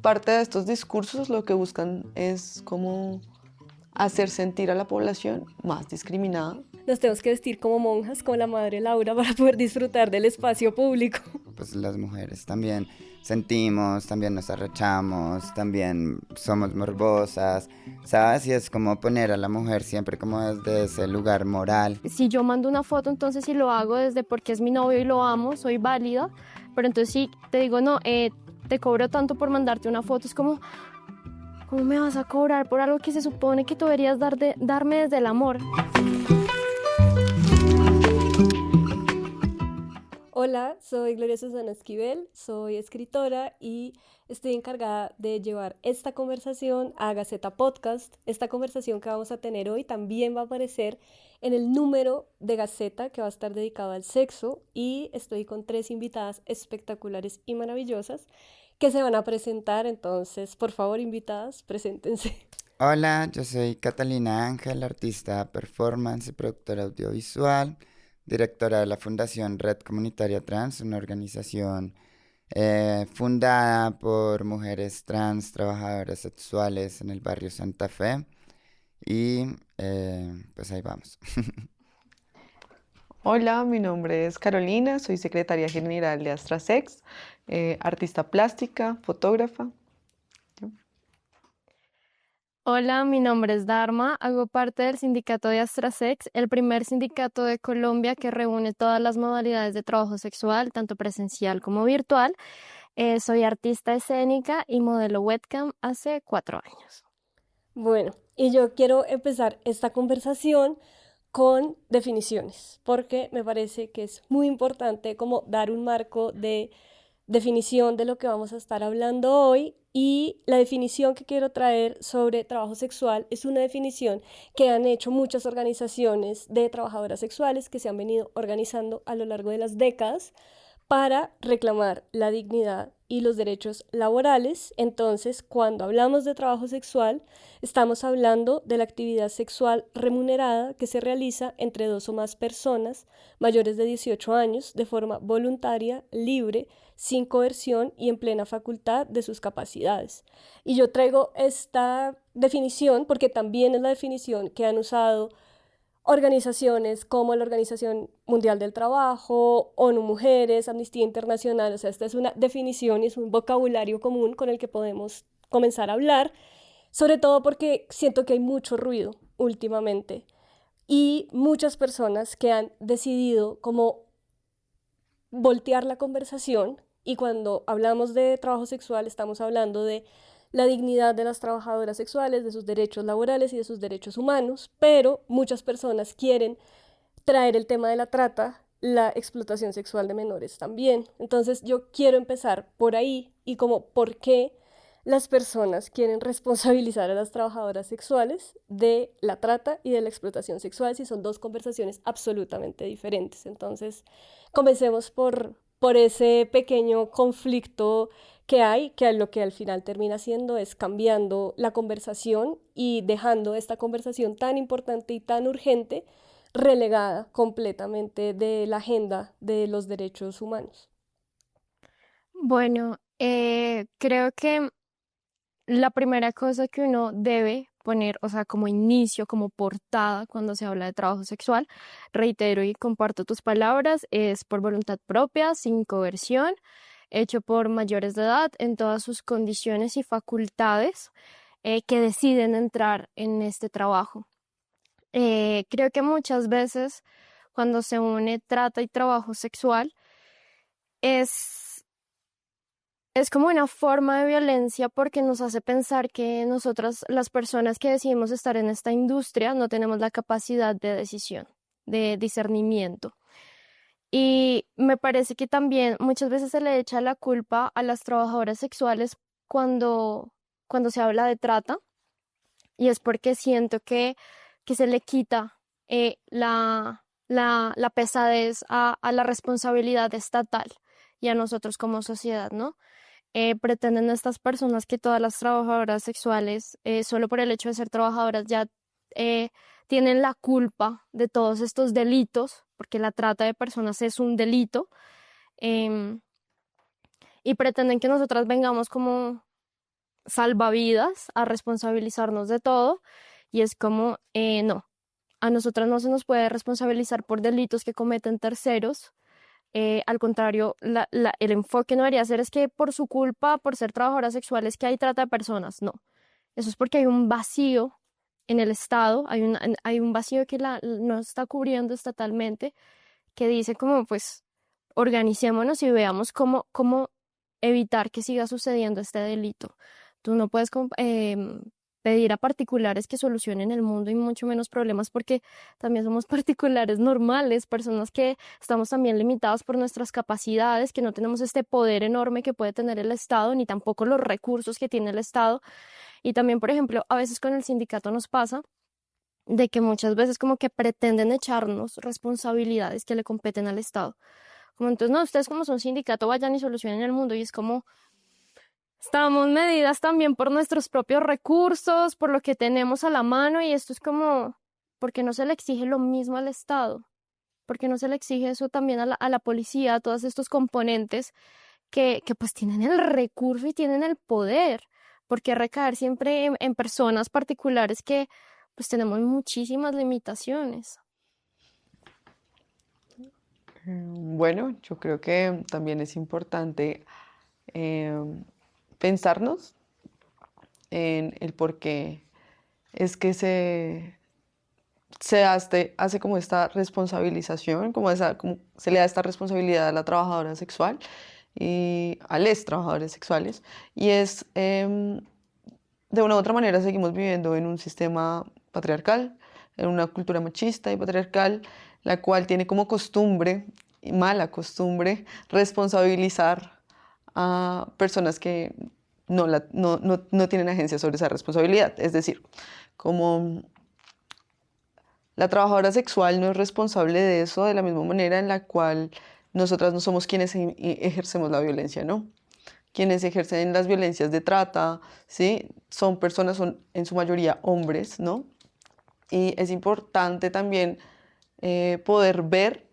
parte de estos discursos lo que buscan es como hacer sentir a la población más discriminada. Nos tenemos que vestir como monjas, como la madre Laura, para poder disfrutar del espacio público. Pues las mujeres también sentimos, también nos arrechamos, también somos morbosas, ¿sabes? Y es como poner a la mujer siempre como desde ese lugar moral. Si yo mando una foto, entonces si lo hago desde porque es mi novio y lo amo, soy válida, pero entonces si te digo, no, te cobro tanto por mandarte una foto, es como, ¿cómo me vas a cobrar por algo que se supone que tú deberías darme desde el amor? Hola, soy Gloria Susana Esquivel, soy escritora y estoy encargada de llevar esta conversación a Gaceta Podcast. Esta conversación que vamos a tener hoy también va a aparecer en el número de Gaceta que va a estar dedicado al sexo y estoy con 3 invitadas espectaculares y maravillosas que se van a presentar. Entonces, por favor, invitadas, preséntense. Hola, yo soy Catalina Ángel, artista, performance y productora audiovisual, directora de la Fundación Red Comunitaria Trans, una organización fundada por mujeres trans, trabajadoras sexuales en el barrio Santa Fe. Y pues ahí vamos. Hola, mi nombre es Carolina, soy secretaria general de AstraSex, artista plástica, fotógrafa. Hola, mi nombre es Dharma, hago parte del sindicato de AstraSex, el primer sindicato de Colombia que reúne todas las modalidades de trabajo sexual, tanto presencial como virtual. Soy artista escénica y modelo webcam hace 4 años. Bueno, y yo quiero empezar esta conversación con definiciones, porque me parece que es muy importante como dar un marco de definición de lo que vamos a estar hablando hoy. Y la definición que quiero traer sobre trabajo sexual es una definición que han hecho muchas organizaciones de trabajadoras sexuales que se han venido organizando a lo largo de las décadas para reclamar la dignidad y los derechos laborales. Entonces, cuando hablamos de trabajo sexual, estamos hablando de la actividad sexual remunerada que se realiza entre 2 o más personas mayores de 18 años de forma voluntaria, libre, sin coerción y en plena facultad de sus capacidades. Y yo traigo esta definición porque también es la definición que han usado organizaciones como la Organización Mundial del Trabajo, ONU Mujeres, Amnistía Internacional. O sea, esta es una definición y es un vocabulario común con el que podemos comenzar a hablar, sobre todo porque siento que hay mucho ruido últimamente y muchas personas que han decidido como voltear la conversación, y cuando hablamos de trabajo sexual estamos hablando de la dignidad de las trabajadoras sexuales, de sus derechos laborales y de sus derechos humanos, pero muchas personas quieren traer el tema de la trata, la explotación sexual de menores también. Entonces yo quiero empezar por ahí y como por qué las personas quieren responsabilizar a las trabajadoras sexuales de la trata y de la explotación sexual si son 2 conversaciones absolutamente diferentes. Entonces, comencemos por ese pequeño conflicto que hay, que lo que al final termina haciendo es cambiando la conversación y dejando esta conversación tan importante y tan urgente relegada completamente de la agenda de los derechos humanos. Bueno, creo que la primera cosa que uno debe poner, o sea, como inicio, como portada cuando se habla de trabajo sexual, reitero y comparto tus palabras, es por voluntad propia, sin coerción, hecho por mayores de edad en todas sus condiciones y facultades que deciden entrar en este trabajo. Creo que muchas veces cuando se une trata y trabajo sexual es como una forma de violencia porque nos hace pensar que nosotras, las personas que decidimos estar en esta industria, no tenemos la capacidad de decisión, de discernimiento. Y me parece que también muchas veces se le echa la culpa a las trabajadoras sexuales cuando se habla de trata, y es porque siento que se le quita la pesadez a la responsabilidad estatal y a nosotros como sociedad, ¿no? Pretenden estas personas que todas las trabajadoras sexuales, solo por el hecho de ser trabajadoras, ya eh, tienen la culpa de todos estos delitos, porque la trata de personas es un delito, em, y pretenden que nosotras vengamos como salvavidas a responsabilizarnos de todo y es como, no, a nosotras no se nos puede responsabilizar por delitos que cometen terceros. Al contrario, el enfoque no debería ser es que por su culpa, por ser trabajadoras sexuales, que hay trata de personas. No, eso es porque hay un vacío en el Estado, hay un vacío que no está cubriendo estatalmente, que dice como pues organicémonos y veamos cómo evitar que siga sucediendo este delito. Tú no puedes pedir a particulares que solucionen el mundo y mucho menos problemas porque también somos particulares normales, personas que estamos también limitados por nuestras capacidades, que no tenemos este poder enorme que puede tener el Estado, ni tampoco los recursos que tiene el Estado. Y también, por ejemplo, a veces con el sindicato nos pasa de que muchas veces como que pretenden echarnos responsabilidades que le competen al Estado. Como entonces, no, ustedes como son sindicato vayan y solucionen el mundo y es como estamos medidas también por nuestros propios recursos, por lo que tenemos a la mano y esto es como, ¿por qué no se le exige lo mismo al Estado? ¿Por qué no se le exige eso también a la policía, a todos estos componentes que pues tienen el recurso y tienen el poder? ¿Por qué recaer siempre en personas particulares que pues tenemos muchísimas limitaciones? Bueno, yo creo que también es importante eh, pensarnos en el por qué es que se hace como esta responsabilización, como se le da esta responsabilidad a la trabajadora sexual y a los trabajadores sexuales. Y es, de una u otra manera, seguimos viviendo en un sistema patriarcal, en una cultura machista y patriarcal, la cual tiene como costumbre, y mala costumbre, responsabilizar a personas que no tienen agencia sobre esa responsabilidad. Es decir, como la trabajadora sexual no es responsable de eso de la misma manera en la cual nosotras no somos quienes ejercemos la violencia, ¿no? Quienes ejercen las violencias de trata, ¿sí? Son personas, son en su mayoría hombres, ¿no? Y es importante también poder ver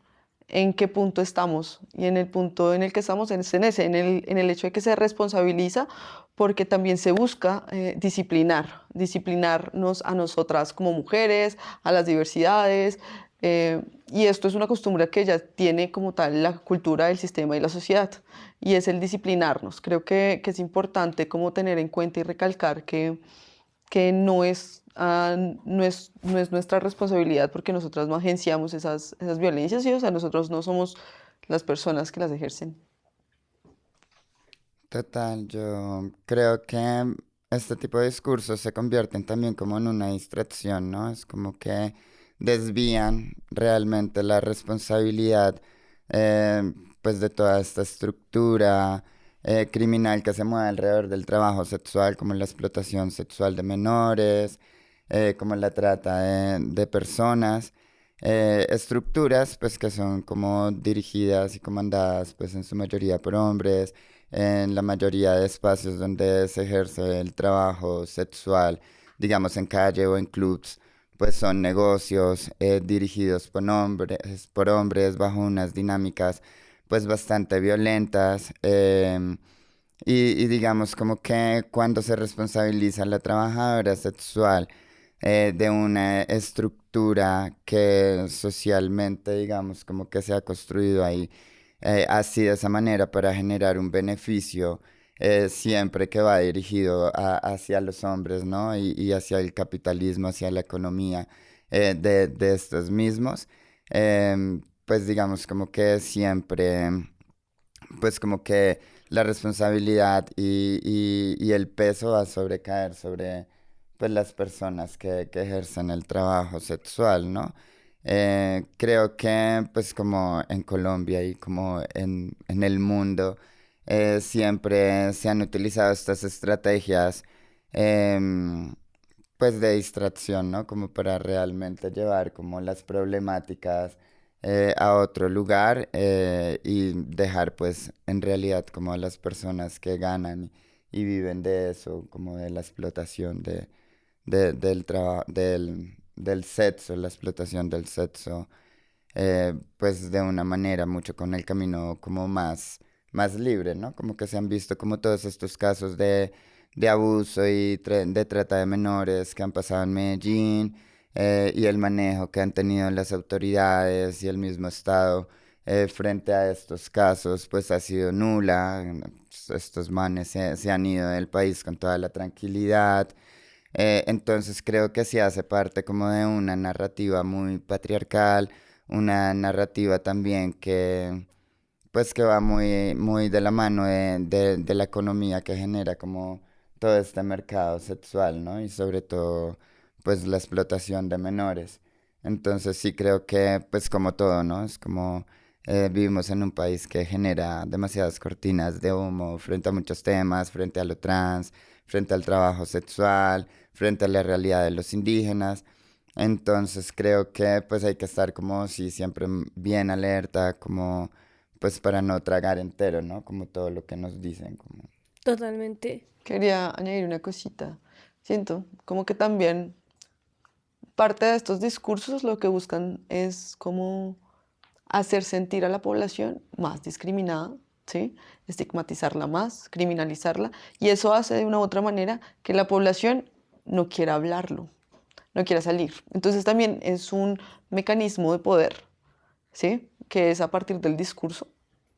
en qué punto estamos. Y en el punto en el que estamos es en ese, en el hecho de que se responsabiliza porque también se busca disciplinarnos a nosotras como mujeres, a las diversidades. Y esto es una costumbre que ya tiene como tal la cultura, el sistema y la sociedad. Y es el disciplinarnos. Creo que es importante como tener en cuenta y recalcar que no es nuestra responsabilidad porque nosotras no agenciamos esas violencias, ¿sí? O sea, nosotros no somos las personas que las ejercen. Total, yo creo que este tipo de discursos se convierten también como en una distracción, ¿no? Es como que desvían realmente la responsabilidad, eh, pues de toda esta estructura criminal que se mueve alrededor del trabajo sexual, como la explotación sexual de menores, como la trata de personas. Estructuras pues que son como dirigidas y comandadas pues en su mayoría por hombres, en la mayoría de espacios donde se ejerce el trabajo sexual, digamos en calle o en clubs, pues son negocios dirigidos por hombres bajo unas dinámicas pues bastante violentas. Y digamos como que cuando se responsabiliza a la trabajadora sexual de una estructura que socialmente, digamos, como que se ha construido ahí así de esa manera para generar un beneficio siempre que va dirigido hacia los hombres, ¿no? Y hacia el capitalismo, hacia la economía de estos mismos, pues digamos como que siempre pues como que la responsabilidad y el peso va a sobrecaer sobre pues las personas que ejercen el trabajo sexual, ¿no? Creo que pues como en Colombia y como en el mundo siempre se han utilizado estas estrategias em, pues de distracción, ¿no? Como para realmente llevar como las problemáticas a otro lugar y dejar pues en realidad como a las personas que ganan y viven de eso, como de la explotación del trabajo, del sexo, la explotación del sexo, pues de una manera mucho con el camino como más libre, ¿no? Como que se han visto como todos estos casos de abuso y de trata de menores que han pasado en Medellín, y el manejo que han tenido las autoridades y el mismo Estado frente a estos casos, pues ha sido nula. Estos manes se han ido del país con toda la tranquilidad. Entonces creo que sí hace parte como de una narrativa muy patriarcal, una narrativa también que pues que va muy de la mano de la economía que genera como todo este mercado sexual, ¿no? Y sobre todo pues la explotación de menores. Entonces sí creo que pues como todo, ¿no? Es como vivimos en un país que genera demasiadas cortinas de humo frente a muchos temas, frente a lo trans, frente al trabajo sexual, frente a la realidad de los indígenas. Entonces creo que pues hay que estar como sí siempre bien alerta, como pues para no tragar entero, ¿no? Como todo lo que nos dicen, como... Totalmente. Quería añadir una cosita. Siento como que también parte de estos discursos lo que buscan es como hacer sentir a la población más discriminada, ¿sí? Estigmatizarla más, criminalizarla, y eso hace de una u otra manera que la población no quiera hablarlo, no quiera salir. Entonces también es un mecanismo de poder, ¿sí? Que es a partir del discurso,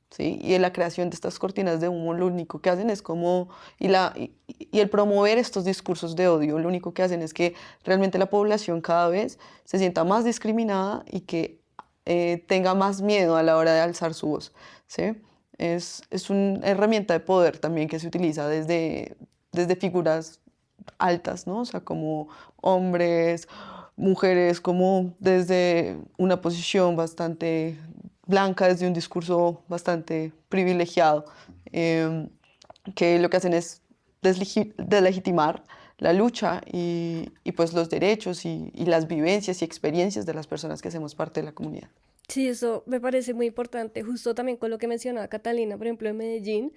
¿sí? Y en la creación de estas cortinas de humo, lo único que hacen es como, y el promover estos discursos de odio, lo único que hacen es que realmente la población cada vez se sienta más discriminada y que tenga más miedo a la hora de alzar su voz, ¿sí? Es una herramienta de poder también que se utiliza desde figuras altas, ¿no? O sea, como hombres, mujeres, como desde una posición bastante blanca, desde un discurso bastante privilegiado, em, que lo que hacen es deslegitimar la lucha y pues los derechos y las vivencias y experiencias de las personas que hacemos parte de la comunidad. Sí, eso me parece muy importante, justo también con lo que mencionaba Catalina, por ejemplo, en Medellín,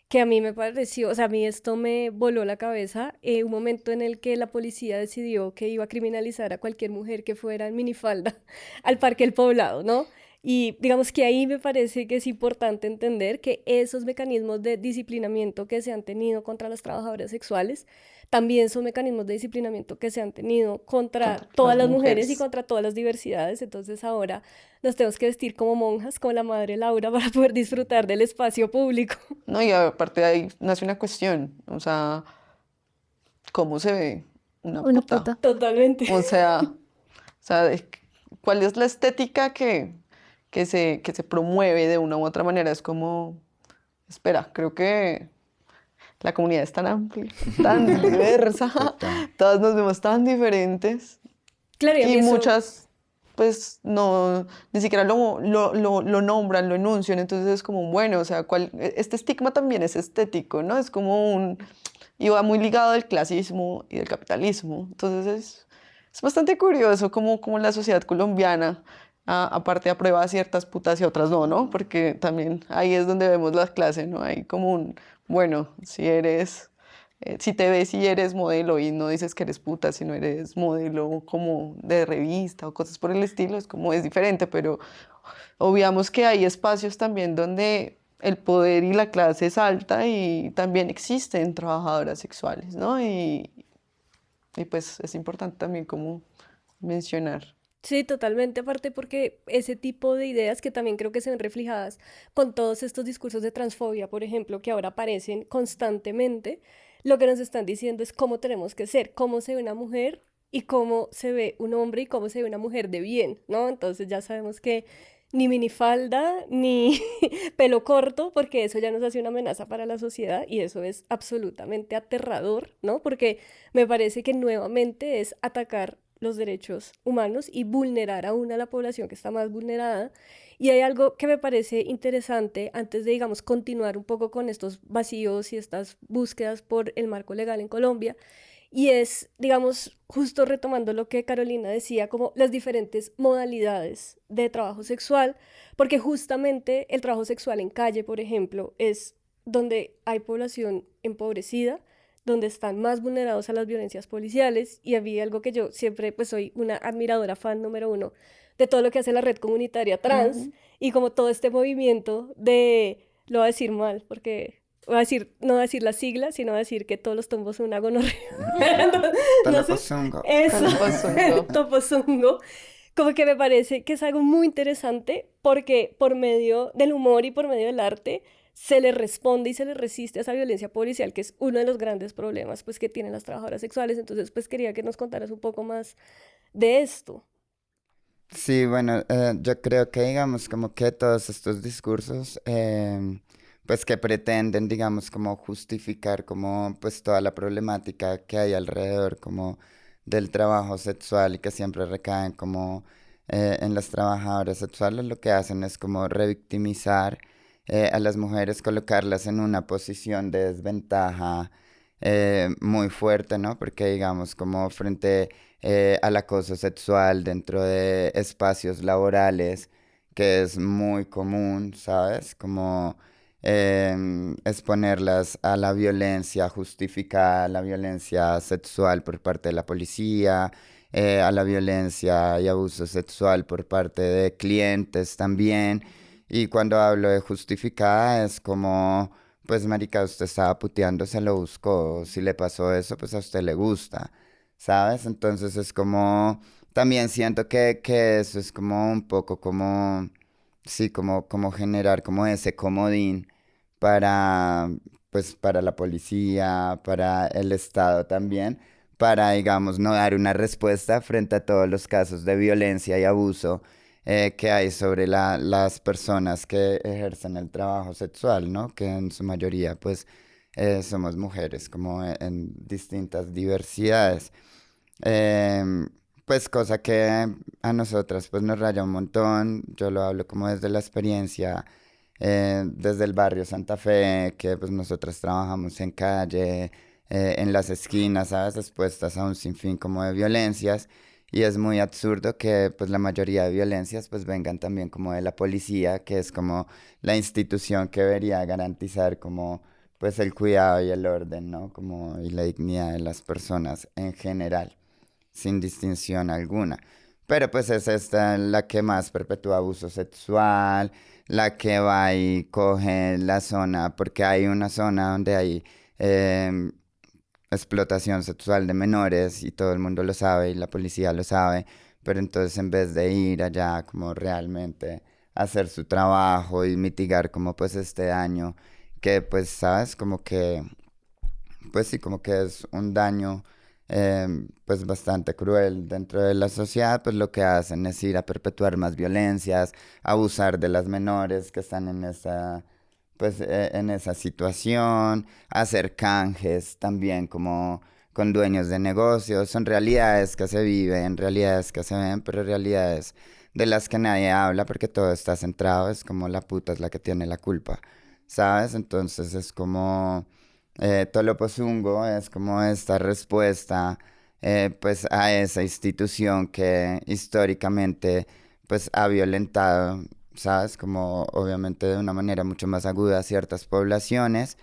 que a mí me pareció, o sea, a mí esto me voló la cabeza, un momento en el que la policía decidió que iba a criminalizar a cualquier mujer que fuera en minifalda al Parque El Poblado, ¿no? Y digamos que ahí me parece que es importante entender que esos mecanismos de disciplinamiento que se han tenido contra las trabajadoras sexuales también son mecanismos de disciplinamiento que se han tenido contra Contra todas las las mujeres y mujeres. contra todas las diversidades. Entonces ahora nos tenemos que vestir como monjas, como la madre Laura, para poder disfrutar del espacio público. No, y aparte de ahí nace una cuestión, o sea, ¿cómo se ve una Una puta? puta. Totalmente. O sea, ¿cuál es la estética que se promueve de una u otra manera? Es como, espera, creo que la comunidad es tan amplia, tan diversa, Total. todas nos vemos tan diferentes Claro, y a mí y eso, muchas pues no, ni siquiera lo nombran, lo enuncian, entonces es como, bueno, o sea, este estigma también es estético, ¿no? Es como y va muy ligado del clasismo y del capitalismo, entonces es bastante curioso cómo la sociedad colombiana, aparte aprueba a ciertas putas y a otras no, ¿no? Porque también ahí es donde vemos las clases, ¿no? Hay como bueno, si te ves y eres modelo y no dices que eres puta, sino eres modelo como de revista o cosas por el estilo, es como es diferente, pero obviamos que hay espacios también donde el poder y la clase es alta y también existen trabajadoras sexuales, ¿no? Y pues es importante también como mencionar. sí, totalmente aparte porque ese tipo de ideas que también creo que se ven reflejadas con todos estos discursos de transfobia, por ejemplo, que ahora aparecen constantemente, lo que nos están diciendo es cómo tenemos que ser, cómo se ve una mujer y cómo se ve un hombre y cómo se ve una mujer de bien, ¿no? Entonces ya sabemos que ni minifalda ni pelo corto, porque eso ya nos hace una amenaza para la sociedad y eso es absolutamente aterrador, ¿no? Porque me parece que nuevamente es atacar los derechos humanos y vulnerar aún a la población que está más vulnerada. Y hay algo que me parece interesante antes de, digamos, continuar un poco con estos vacíos y estas búsquedas por el marco legal en Colombia, y es, digamos, justo retomando lo que Carolina decía, como las diferentes modalidades de trabajo sexual, porque justamente el trabajo sexual en calle, por ejemplo, es donde hay población empobrecida, donde están más vulnerados a las violencias policiales, y había algo que yo siempre, pues soy una admiradora fan número uno de todo lo que hace la red comunitaria trans, Ujú. y como todo este movimiento de, lo voy a decir mal, porque voy a decir, no voy a decir la sigla, sino voy a decir que todos los tombos son una gonorrea. No sé, Tolopozungo. eso, Tolopozungo. Topozungo. Como que me parece que es algo muy interesante porque por medio del humor y por medio del arte se le responde y se le resiste a esa violencia policial, que es uno de los grandes problemas pues, que tienen las trabajadoras sexuales. Entonces, pues quería que nos contaras un poco más de esto. Sí, bueno, yo creo que digamos como que todos estos discursos, pues que pretenden, digamos, como justificar como pues toda la problemática que hay alrededor como del trabajo sexual y que siempre recaen como en las trabajadoras sexuales, lo que hacen es como revictimizar a las mujeres, colocarlas en una posición de desventaja muy fuerte, ¿no? Porque digamos como frente al acoso sexual dentro de espacios laborales, que es muy común, ¿sabes? Como exponerlas a la violencia justificada, a la violencia sexual por parte de la policía, a la violencia y abuso sexual por parte de clientes también. Y cuando hablo de justificada es como, pues marica, usted estaba puteando, se lo buscó, si le pasó eso, pues a usted le gusta. ¿Sabes? Entonces es como, también siento que eso es como un poco como, sí, como generar como ese comodín para, pues, para la policía, para el Estado también, para, digamos, no dar una respuesta frente a todos los casos de violencia y abuso que hay sobre las personas que ejercen el trabajo sexual, ¿no? Que en su mayoría, pues, somos mujeres, como en distintas diversidades. Em, pues cosa que a nosotras pues nos raya un montón. Yo lo hablo como desde la experiencia, desde el barrio Santa Fe, que pues nosotras trabajamos en calle, en las esquinas, ¿sabes? Expuestas a un sinfín como de violencias. Y es muy absurdo que pues la mayoría de violencias pues vengan también como de la policía, que es como la institución que debería garantizar como pues el cuidado y el orden, ¿no? Como y la dignidad de las personas en general sin distinción alguna. Pero pues es esta la que más perpetúa abuso sexual, la que va y coge la zona, porque hay una zona donde hay em, explotación sexual de menores y todo el mundo lo sabe y la policía lo sabe, pero entonces en vez de ir allá como realmente hacer su trabajo y mitigar como pues este daño, que pues sabes como que pues sí, como que es un daño pues bastante cruel dentro de la sociedad, pues lo que hacen es ir a perpetuar más violencias, abusar de las menores que están en esa, pues en esa situación, hacer canjes también como con dueños de negocios, son realidades que se viven, realidades que se ven, pero realidades de las que nadie habla porque todo está centrado, es como la puta es la que tiene la culpa, ¿sabes? Entonces es como Tolopozungo es como esta respuesta pues a esa institución que históricamente pues ha violentado, ¿sabes? Como obviamente de una manera mucho más aguda a ciertas poblaciones,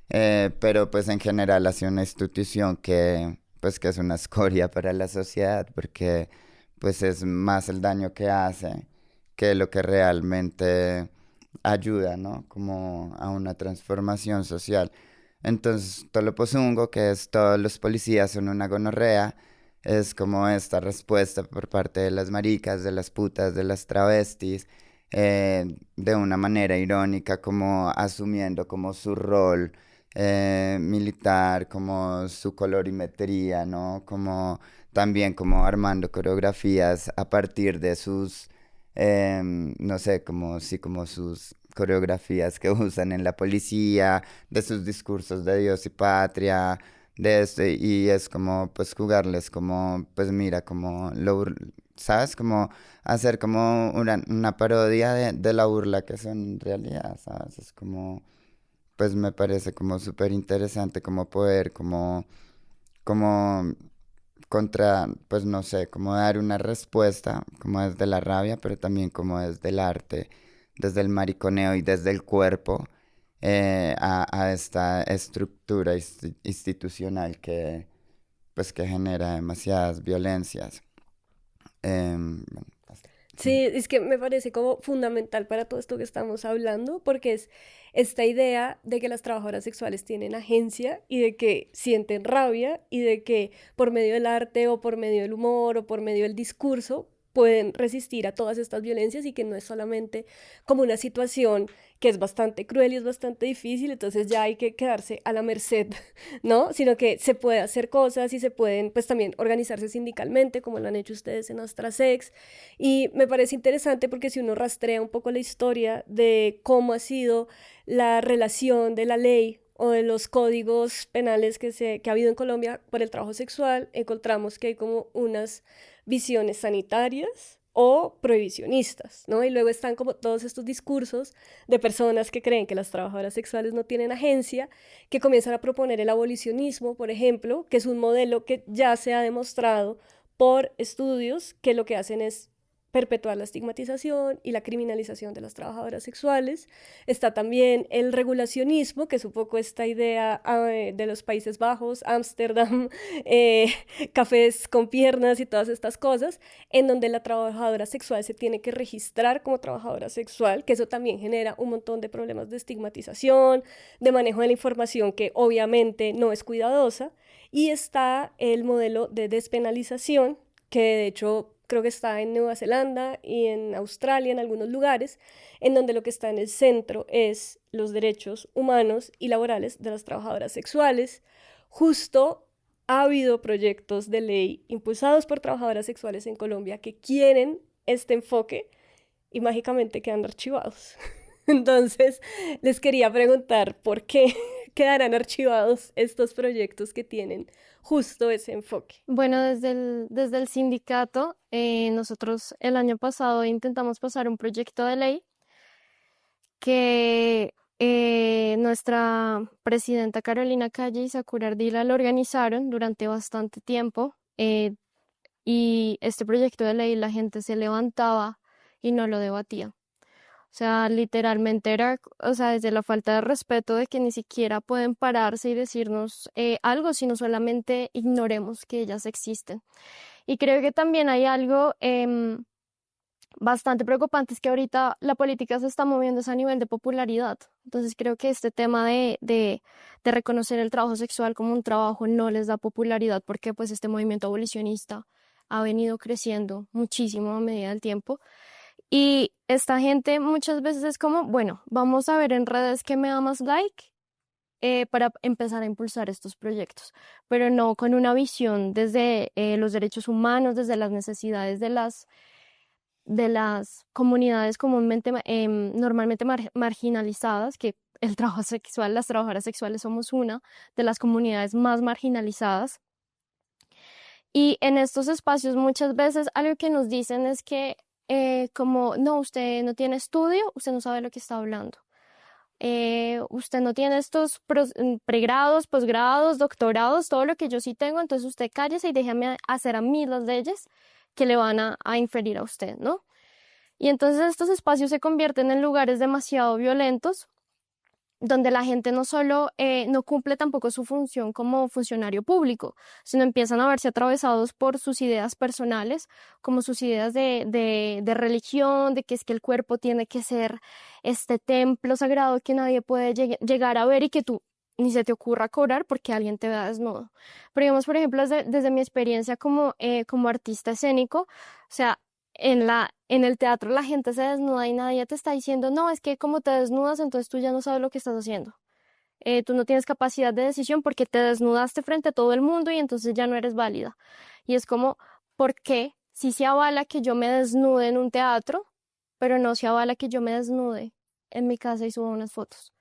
pero pues en general ha sido una institución que pues que es una escoria para la sociedad porque pues es más el daño que hace que lo que realmente ayuda, ¿no? Como a una transformación social. Entonces, Tolopozungo, que es todos los policías son una gonorrea, es como esta respuesta por parte de las maricas, de las putas, de las travestis, de una manera irónica, como asumiendo como su rol militar, como su colorimetría, ¿no? Como también como armando coreografías a partir de sus no sé, como sí, como sus coreografías que usan en la policía, de sus discursos de Dios y patria, de esto, y es como, pues, jugarles como, pues, mira, como, ¿sabes? Como hacer como una parodia de la burla que son en realidad, ¿sabes? Es como, pues, me parece como súper interesante como poder, como contra, pues no sé, como dar una respuesta, como desde la rabia, pero también como desde el arte, desde el mariconeo y desde el cuerpo, a esta estructura institucional que, pues, que genera demasiadas violencias. Bueno, así. Sí, es que me parece como fundamental para todo esto que estamos hablando, porque es esta idea de que las trabajadoras sexuales tienen agencia y de que sienten rabia y de que por medio del arte o por medio del humor o por medio del discurso pueden resistir a todas estas violencias y que no es solamente como una situación que es bastante cruel y es bastante difícil, entonces ya hay que quedarse a la merced, ¿no? Sino que se puede hacer cosas y se pueden pues también organizarse sindicalmente como lo han hecho ustedes en AstraSex. Y me parece interesante porque si uno rastrea un poco la historia de cómo ha sido la relación de la ley o de los códigos penales que ha habido en Colombia por el trabajo sexual, encontramos que hay como unas visiones sanitarias o prohibicionistas, ¿no? Y luego están como todos estos discursos de personas que creen que las trabajadoras sexuales no tienen agencia, que comienzan a proponer el abolicionismo, por ejemplo, que es un modelo que ya se ha demostrado por estudios que lo que hacen es perpetuar la estigmatización y la criminalización de las trabajadoras sexuales. Está también el regulacionismo, que es un poco esta idea de los Países Bajos, Ámsterdam, eh, cafés con piernas y todas estas cosas, en donde la trabajadora sexual se tiene que registrar como trabajadora sexual, que eso también genera un montón de problemas de estigmatización, de manejo de la información que obviamente no es cuidadosa. Y está el modelo de despenalización, que de hecho creo que está en Nueva Zelanda y en Australia, en algunos lugares, en donde lo que está en el centro es los derechos humanos y laborales de las trabajadoras sexuales. Justo ha habido proyectos de ley impulsados por trabajadoras sexuales en Colombia que quieren este enfoque y mágicamente quedan archivados. Entonces, les quería preguntar por qué quedarán archivados estos proyectos que tienen justo ese enfoque. Bueno, desde el sindicato, nosotros el año pasado intentamos pasar un proyecto de ley que nuestra presidenta Carolina Calle y Sakura Ardila lo organizaron durante bastante tiempo. Y este proyecto de ley la gente se levantaba y no lo debatía. O sea, literalmente era, o sea, desde la falta de respeto de que ni siquiera pueden pararse y decirnos algo, sino solamente ignoremos que ellas existen. Y creo que también hay algo bastante preocupante, es que ahorita la política se está moviendo a nivel de popularidad. Entonces creo que este tema de reconocer el trabajo sexual como un trabajo no les da popularidad porque pues este movimiento abolicionista ha venido creciendo muchísimo a medida del tiempo. Y esta gente muchas veces es como, bueno, vamos a ver en redes qué me da más like para empezar a impulsar estos proyectos, pero no con una visión desde los derechos humanos, desde las necesidades de las comunidades comúnmente, normalmente marginalizadas, que el trabajo sexual, las trabajadoras sexuales somos una de las comunidades más marginalizadas. Y en estos espacios muchas veces algo que nos dicen es que como, no, usted no tiene estudio, usted no sabe lo que está hablando. Usted no tiene estos pregrados, posgrados, doctorados, todo lo que yo sí tengo, entonces usted cállese y déjeme hacer a mí las leyes que le van a inferir a usted, ¿no? Y entonces estos espacios se convierten en lugares demasiado violentos, donde la gente no solo no cumple tampoco su función como funcionario público, sino empiezan a verse atravesados por sus ideas personales, como sus ideas de religión, de que es que el cuerpo tiene que ser este templo sagrado que nadie puede llegar a ver y que tú ni se te ocurra cobrar porque alguien te vea desnudo. Pero digamos, por ejemplo, desde mi experiencia como artista escénico, o sea, en el teatro la gente se desnuda y nadie te está diciendo, no, es que como te desnudas, entonces tú ya no sabes lo que estás haciendo. Tú no tienes capacidad de decisión porque te desnudaste frente a todo el mundo y entonces ya no eres válida. Y es como, ¿por qué si se avala que yo me desnude en un teatro, pero no se avala que yo me desnude en mi casa y suba unas fotos?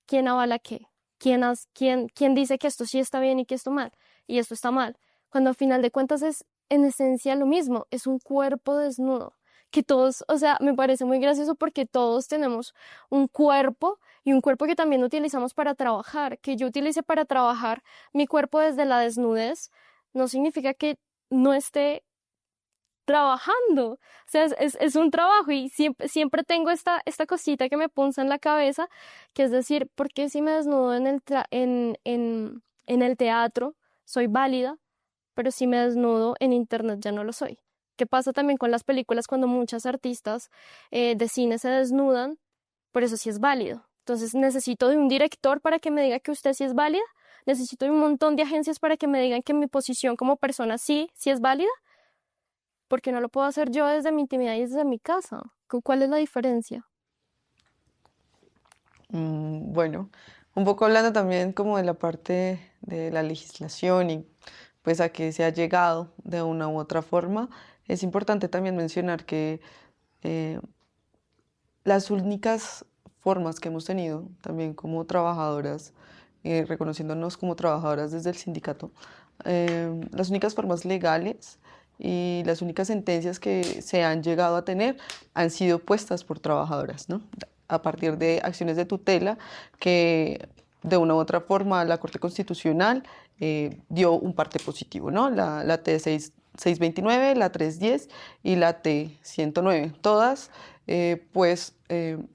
¿Quién avala qué? ¿Quién dice que esto sí está bien y que esto mal? Y esto está mal. Cuando al final de cuentas es en esencia lo mismo, es un cuerpo desnudo. Que todos, o sea, me parece muy gracioso porque todos tenemos un cuerpo y un cuerpo que también utilizamos para trabajar. Que yo utilice para trabajar mi cuerpo desde la desnudez no significa que no esté trabajando. O sea, es un trabajo y siempre tengo esta cosita que me punza en la cabeza, que es decir, ¿por qué si me desnudo en el teatro soy válida, pero si me desnudo en internet ya no lo soy? ¿Qué pasa también con las películas cuando muchas artistas de cine se desnudan? Por eso sí es válido. Entonces necesito de un director para que me diga que usted sí es válida. Necesito de un montón de agencias para que me digan que mi posición como persona sí es válida. Porque no lo puedo hacer yo desde mi intimidad y desde mi casa. ¿Cuál es la diferencia? Bueno, un poco hablando también como de la parte de la legislación y pues a qué se ha llegado de una u otra forma, es importante también mencionar que eh, las únicas formas que hemos tenido también como trabajadoras, reconociéndonos como trabajadoras desde el sindicato, las únicas formas legales y las únicas sentencias que se han llegado a tener han sido puestas por trabajadoras, ¿no? A partir de acciones de tutela que de una u otra forma la Corte Constitucional dio un parte positivo, ¿no? La T629, la 310 y la T109, todas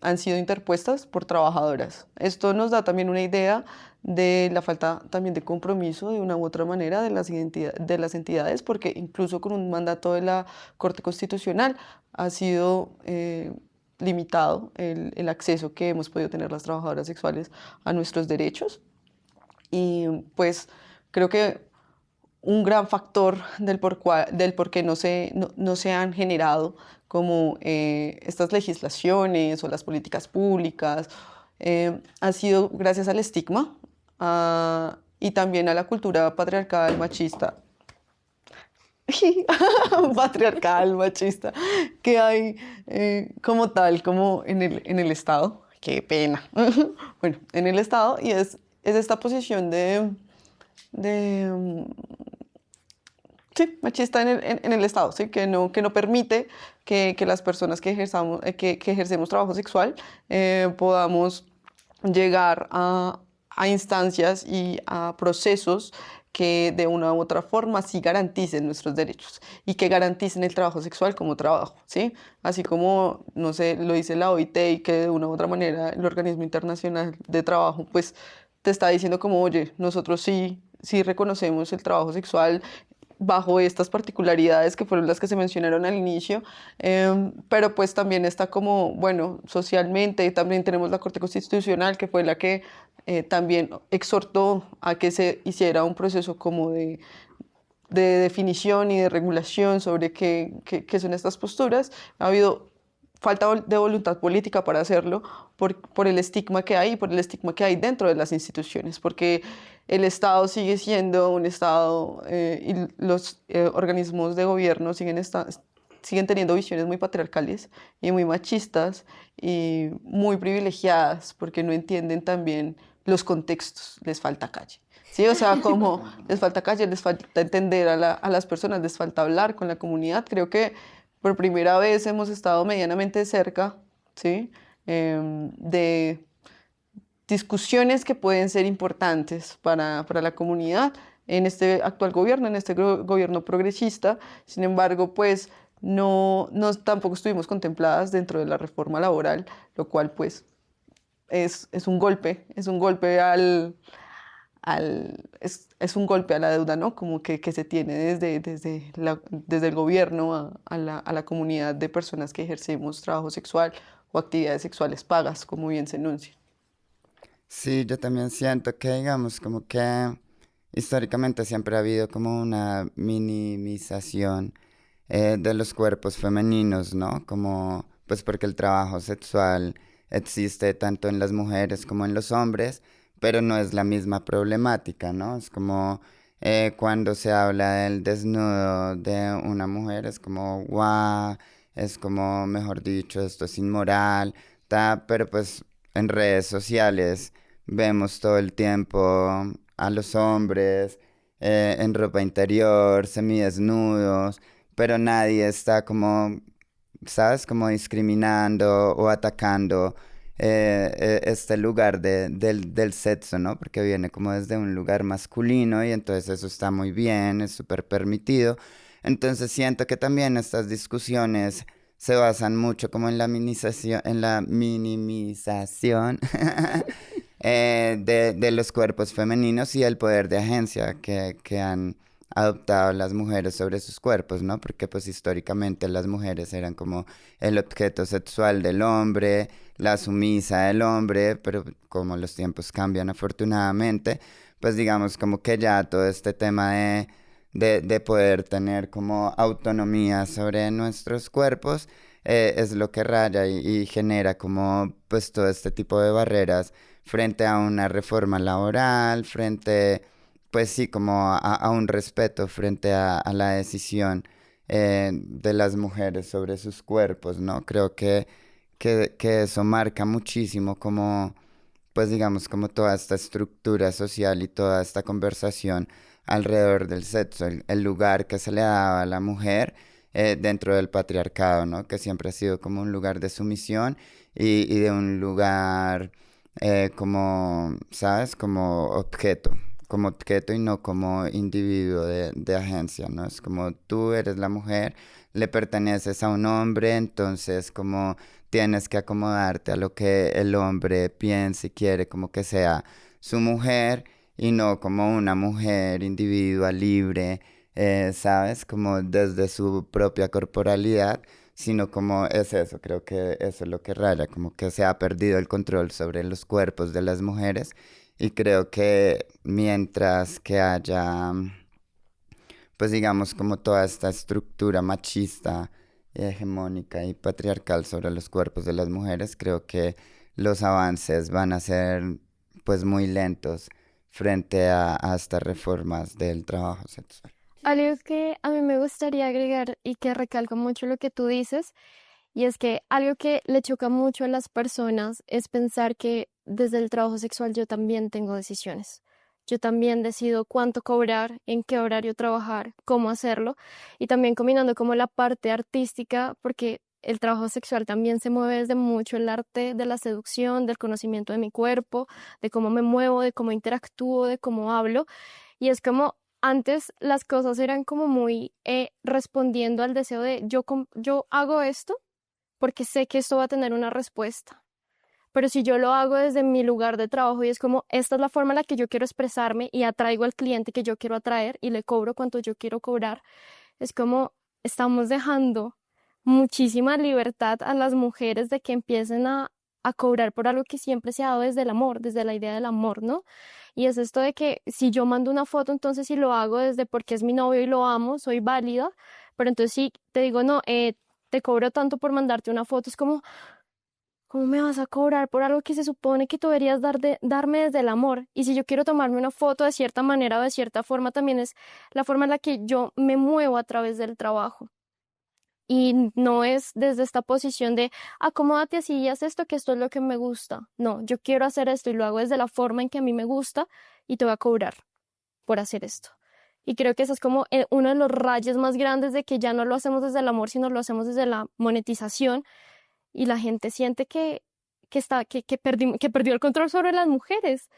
han sido interpuestas por trabajadoras. Esto nos da también una idea de la falta también de compromiso de una u otra manera de las entidades, porque incluso con un mandato de la Corte Constitucional ha sido limitado el acceso que hemos podido tener las trabajadoras sexuales a nuestros derechos. Y pues creo que un gran factor del por qué no se han generado como estas legislaciones o las políticas públicas ha sido gracias al estigma y también a la cultura patriarcal machista. Patriarcal, machista, que hay como tal, como en el Estado. Qué pena. Bueno, en el Estado, y es esta posición de sí, machista en el Estado, ¿sí? Que no permite que las personas que ejercemos trabajo sexual podamos llegar a instancias y a procesos que de una u otra forma sí garanticen nuestros derechos y que garanticen el trabajo sexual como trabajo, ¿sí? Así como, no sé, lo dice la OIT y que de una u otra manera el Organismo Internacional de Trabajo, pues te está diciendo como, oye, nosotros sí reconocemos el trabajo sexual bajo estas particularidades que fueron las que se mencionaron al inicio, pero pues también está como, bueno, socialmente, también tenemos la Corte Constitucional, que fue la que también exhortó a que se hiciera un proceso como de definición y de regulación sobre qué son estas posturas. Ha habido falta de voluntad política para hacerlo por el estigma que hay y por el estigma que hay dentro de las instituciones, porque el Estado sigue siendo un Estado y los organismos de gobierno siguen teniendo visiones muy patriarcales y muy machistas y muy privilegiadas porque no entienden también los contextos, les falta calle. Sí, o sea, como les falta calle, les falta entender a las personas, les falta hablar con la comunidad. Creo que por primera vez hemos estado medianamente cerca, ¿sí? De discusiones que pueden ser importantes para la comunidad en este actual gobierno, en este gobierno progresista. Sin embargo, pues tampoco estuvimos contempladas dentro de la reforma laboral, lo cual pues es un golpe es un golpe a la deuda, ¿no? Como que se tiene desde el gobierno a la comunidad de personas que ejercemos trabajo sexual o actividades sexuales pagas, como bien se enuncia. Sí, yo también siento que, digamos, como que históricamente siempre ha habido como una minimización de los cuerpos femeninos, ¿no? Como, pues porque el trabajo sexual existe tanto en las mujeres como en los hombres, pero no es la misma problemática, ¿no? Es como cuando se habla del desnudo de una mujer, es como, guau, es como, mejor dicho, esto es inmoral, pero pues en redes sociales vemos todo el tiempo a los hombres en ropa interior, semidesnudos, pero nadie está como, ¿sabes? Como discriminando o atacando este lugar del sexo, ¿no? Porque viene como desde un lugar masculino y entonces eso está muy bien, es súper permitido. Entonces siento que también estas discusiones se basan mucho como en la minimización de los cuerpos femeninos y el poder de agencia que han adoptado las mujeres sobre sus cuerpos, ¿no? Porque pues históricamente las mujeres eran como el objeto sexual del hombre, la sumisa del hombre, pero como los tiempos cambian afortunadamente, pues digamos como que ya todo este tema de poder tener como autonomía sobre nuestros cuerpos es lo que raya y genera como pues todo este tipo de barreras frente a una reforma laboral, frente pues sí, como a un respeto frente a la decisión de las mujeres sobre sus cuerpos, ¿no? Creo que eso marca muchísimo como, pues digamos, como toda esta estructura social y toda esta conversación alrededor del sexo, el lugar que se le daba a la mujer dentro del patriarcado, ¿no? Que siempre ha sido como un lugar de sumisión y de un lugar como, ¿sabes? Como objeto y no como individuo de agencia, ¿no? Es como tú eres la mujer, le perteneces a un hombre, entonces como tienes que acomodarte a lo que el hombre piensa y quiere como que sea su mujer y no como una mujer individua libre, ¿sabes? Como desde su propia corporalidad, sino como es eso, creo que eso es lo que raya, como que se ha perdido el control sobre los cuerpos de las mujeres y creo que mientras que haya, pues digamos, como toda esta estructura machista, hegemónica y patriarcal sobre los cuerpos de las mujeres, creo que los avances van a ser pues muy lentos frente a estas reformas del trabajo sexual. Algo que a mí me gustaría agregar y que recalco mucho lo que tú dices, y es que algo que le choca mucho a las personas es pensar que desde el trabajo sexual yo también tengo decisiones. Yo también decido cuánto cobrar, en qué horario trabajar, cómo hacerlo, y también combinando como la parte artística, porque el trabajo sexual también se mueve desde mucho el arte de la seducción, del conocimiento de mi cuerpo, de cómo me muevo, de cómo interactúo, de cómo hablo. Y es como antes las cosas eran como muy respondiendo al deseo de yo hago esto porque sé que esto va a tener una respuesta. Pero si yo lo hago desde mi lugar de trabajo y es como, esta es la forma en la que yo quiero expresarme y atraigo al cliente que yo quiero atraer y le cobro cuanto yo quiero cobrar, es como estamos dejando muchísima libertad a las mujeres de que empiecen a cobrar por algo que siempre se ha dado desde el amor, desde la idea del amor, ¿no? Y es esto de que si yo mando una foto, entonces si lo hago desde porque es mi novio y lo amo, soy válida, pero entonces si te digo, no, te cobro tanto por mandarte una foto, es como, ¿cómo me vas a cobrar por algo que se supone que tú deberías darme desde el amor? Y si yo quiero tomarme una foto de cierta manera o de cierta forma, también es la forma en la que yo me muevo a través del trabajo. Y no es desde esta posición de acomódate así y haz esto, que esto es lo que me gusta. No, yo quiero hacer esto y lo hago desde la forma en que a mí me gusta y te voy a cobrar por hacer esto. Y creo que eso es como uno de los rayos más grandes de que ya no lo hacemos desde el amor, sino lo hacemos desde la monetización y la gente siente que perdió el control sobre las mujeres.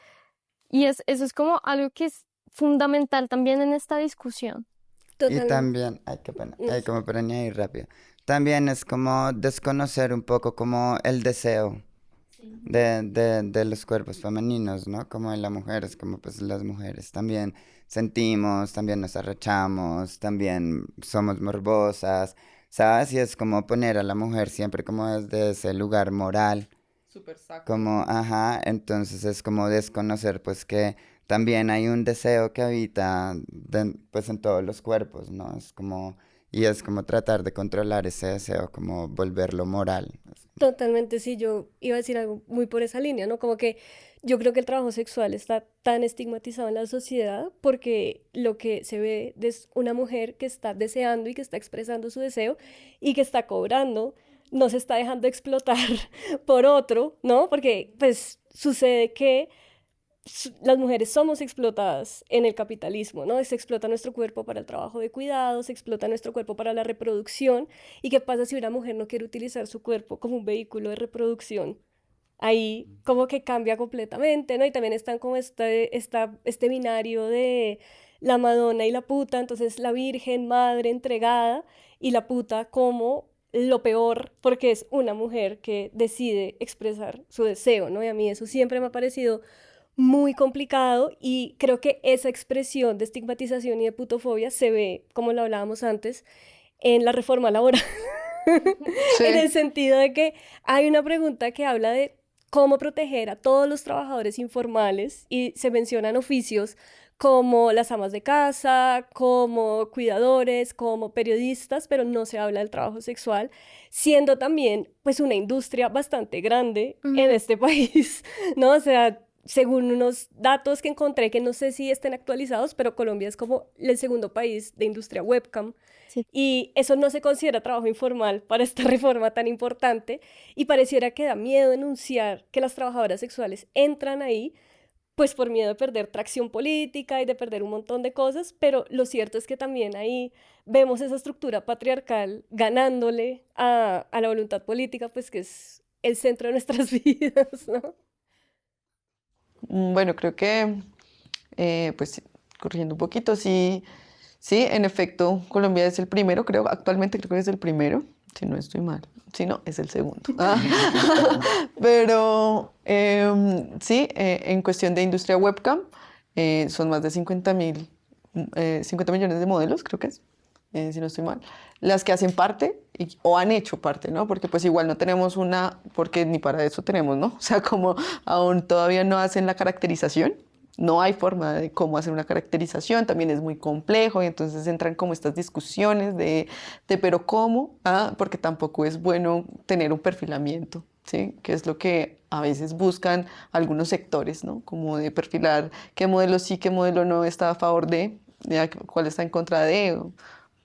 Y eso es como algo que es fundamental también en esta discusión. Y Totalmente. también, ay, qué pena, No ay, sé. como para añadir rápido, también es como desconocer un poco como el deseo de los cuerpos femeninos, ¿no? Como en las mujeres, como pues las mujeres también sentimos, también nos arrechamos, también somos morbosas, ¿sabes? Y es como poner a la mujer siempre como desde ese lugar moral, Súper sacro. como, ajá, entonces es como desconocer pues que también hay un deseo que habita pues en todos los cuerpos, ¿no? Es como, y es como tratar de controlar ese deseo, como volverlo moral. Totalmente, sí, yo iba a decir algo muy por esa línea, ¿no? Como que yo creo que el trabajo sexual está tan estigmatizado en la sociedad porque lo que se ve es una mujer que está deseando y que está expresando su deseo y que está cobrando, no se está dejando explotar por otro, ¿no? Porque pues sucede que las mujeres somos explotadas en el capitalismo, ¿no? Se explota nuestro cuerpo para el trabajo de cuidados, se explota nuestro cuerpo para la reproducción. ¿Y qué pasa si una mujer no quiere utilizar su cuerpo como un vehículo de reproducción? Ahí como que cambia completamente, ¿no? Y también están como este binario de la Madonna y la puta, entonces la Virgen, madre entregada, y la puta como lo peor, porque es una mujer que decide expresar su deseo, ¿no? Y a mí eso siempre me ha parecido muy complicado y creo que esa expresión de estigmatización y de putofobia se ve, como lo hablábamos antes, en la reforma laboral, en el Sí, sentido de que hay una pregunta que habla de cómo proteger a todos los trabajadores informales y se mencionan oficios como las amas de casa, como cuidadores, como periodistas, pero no se habla del trabajo sexual, siendo también pues una industria bastante grande en Ujú. este país, ¿no? O sea, según unos datos que encontré, que no sé si estén actualizados, pero Colombia es como el segundo país de industria webcam. Sí. Y eso no se considera trabajo informal para esta reforma tan importante y pareciera que da miedo denunciar que las trabajadoras sexuales entran ahí, pues por miedo de perder tracción política y de perder un montón de cosas, pero lo cierto es que también ahí vemos esa estructura patriarcal ganándole a la voluntad política, pues que es el centro de nuestras vidas, ¿no? bueno, creo que, pues, corrigiendo un poquito, sí, sí, en efecto, Colombia es el primero, creo, actualmente creo que es el primero, si no estoy mal, si no, es el segundo. Pero sí, en cuestión de industria webcam, son más de 50 millones de modelos, creo que es, si no estoy mal, las que hacen parte o han hecho parte, ¿no? Porque pues igual no tenemos una, porque ni para eso tenemos, ¿no? O sea, como aún todavía no hacen la caracterización, no hay forma de cómo hacer una caracterización, también es muy complejo y entonces entran como estas discusiones de pero cómo, porque tampoco es bueno tener un perfilamiento, ¿sí? Que es lo que a veces buscan algunos sectores, ¿no? Como de perfilar qué modelo sí, qué modelo no está a favor de, cuál está en contra de,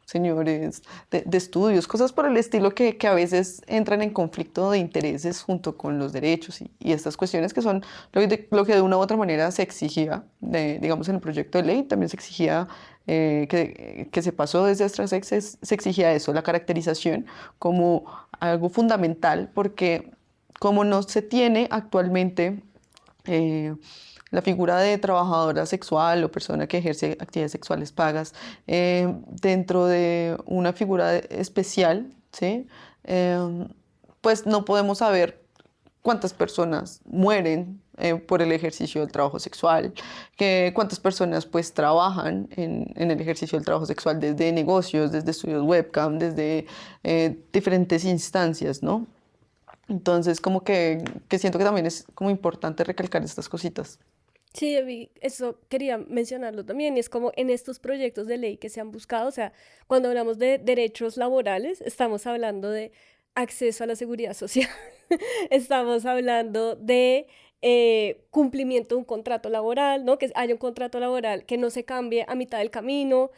señores de estudios, cosas por el estilo que a veces entran en conflicto de intereses junto con los derechos y estas cuestiones que son lo que de una u otra manera se exigía, digamos en el proyecto de ley, también se exigía que se pasó desde Astrasex, se exigía eso, la caracterización como algo fundamental, porque como no se tiene actualmente eh, la figura de trabajadora sexual o persona que ejerce actividades sexuales pagas dentro de una figura especial, ¿sí? Eh, pues no podemos saber cuántas personas mueren por el ejercicio del trabajo sexual, cuántas personas pues trabajan en el ejercicio del trabajo sexual desde negocios, desde estudios webcam, desde diferentes instancias, ¿no? Entonces, como que siento que también es como importante recalcar estas cositas. Sí, eso quería mencionarlo también, y es como en estos proyectos de ley que se han buscado, o sea, cuando hablamos de derechos laborales, estamos hablando de acceso a la seguridad social, estamos hablando de cumplimiento de un contrato laboral, ¿no? Que haya un contrato laboral que no se cambie a mitad del camino.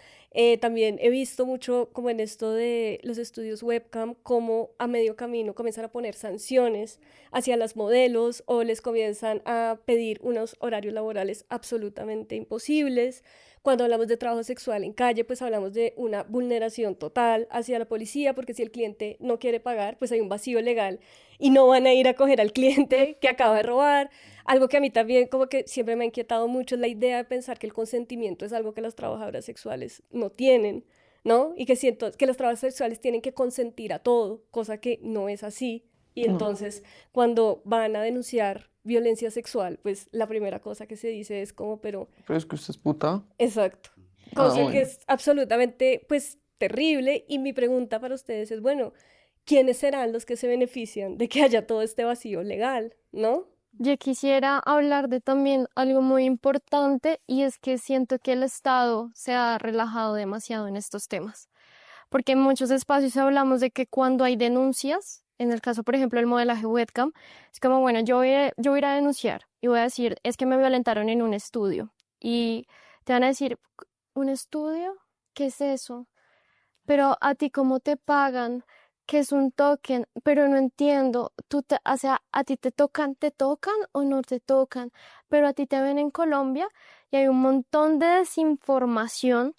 También he visto mucho como en esto de los estudios webcam, como a medio camino comienzan a poner sanciones hacia las modelos o les comienzan a pedir unos horarios laborales absolutamente imposibles. Cuando hablamos de trabajo sexual en calle, pues hablamos de una vulneración total hacia la policía, porque si el cliente no quiere pagar, pues hay un vacío legal y no van a ir a coger al cliente que acaba de robar. Algo que a mí también como que siempre me ha inquietado mucho es la idea de pensar que el consentimiento es algo que las trabajadoras sexuales no tienen, ¿no? Y que siento que las trabajadoras sexuales tienen que consentir a todo, cosa que no es así. Y No, entonces, cuando van a denunciar violencia sexual, pues la primera cosa que se dice es como, pero pero es que usted es puta. exacto, Ah, cosa que bueno. es absolutamente, pues, terrible. Y mi pregunta para ustedes es, bueno, ¿quiénes serán los que se benefician de que haya todo este vacío legal, ¿no? Yo quisiera hablar de también algo muy importante y es que siento que el Estado se ha relajado demasiado en estos temas, porque en muchos espacios hablamos de que cuando hay denuncias, en el caso, por ejemplo, del modelaje webcam, es como, bueno, yo voy a ir a denunciar y voy a decir, es que me violentaron en un estudio y te van a decir, ¿un estudio? ¿Qué es eso? Pero a ti cómo te pagan, que es un token, pero no entiendo, o sea, a ti te tocan o no te tocan, pero a ti te ven en Colombia y hay un montón de desinformación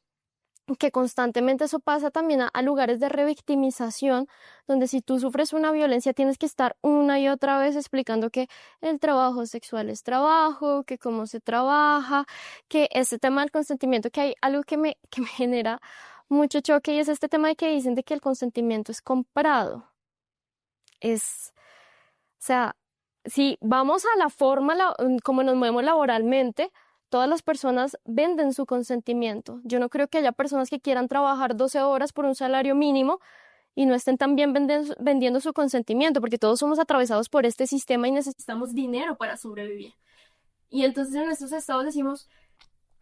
que constantemente eso pasa también a lugares de revictimización, donde si tú sufres una violencia tienes que estar una y otra vez explicando que el trabajo sexual es trabajo, que cómo se trabaja, que ese tema del consentimiento, que hay algo que me genera mucho choque y es este tema de que dicen de que el consentimiento es comprado. Es, o sea, si vamos a la forma como nos movemos laboralmente, todas las personas venden su consentimiento. Yo no creo que haya personas que quieran trabajar 12 horas por un salario mínimo y no estén también vendiendo su consentimiento, porque todos somos atravesados por este sistema y necesitamos dinero para sobrevivir. Y entonces en estos estados decimos,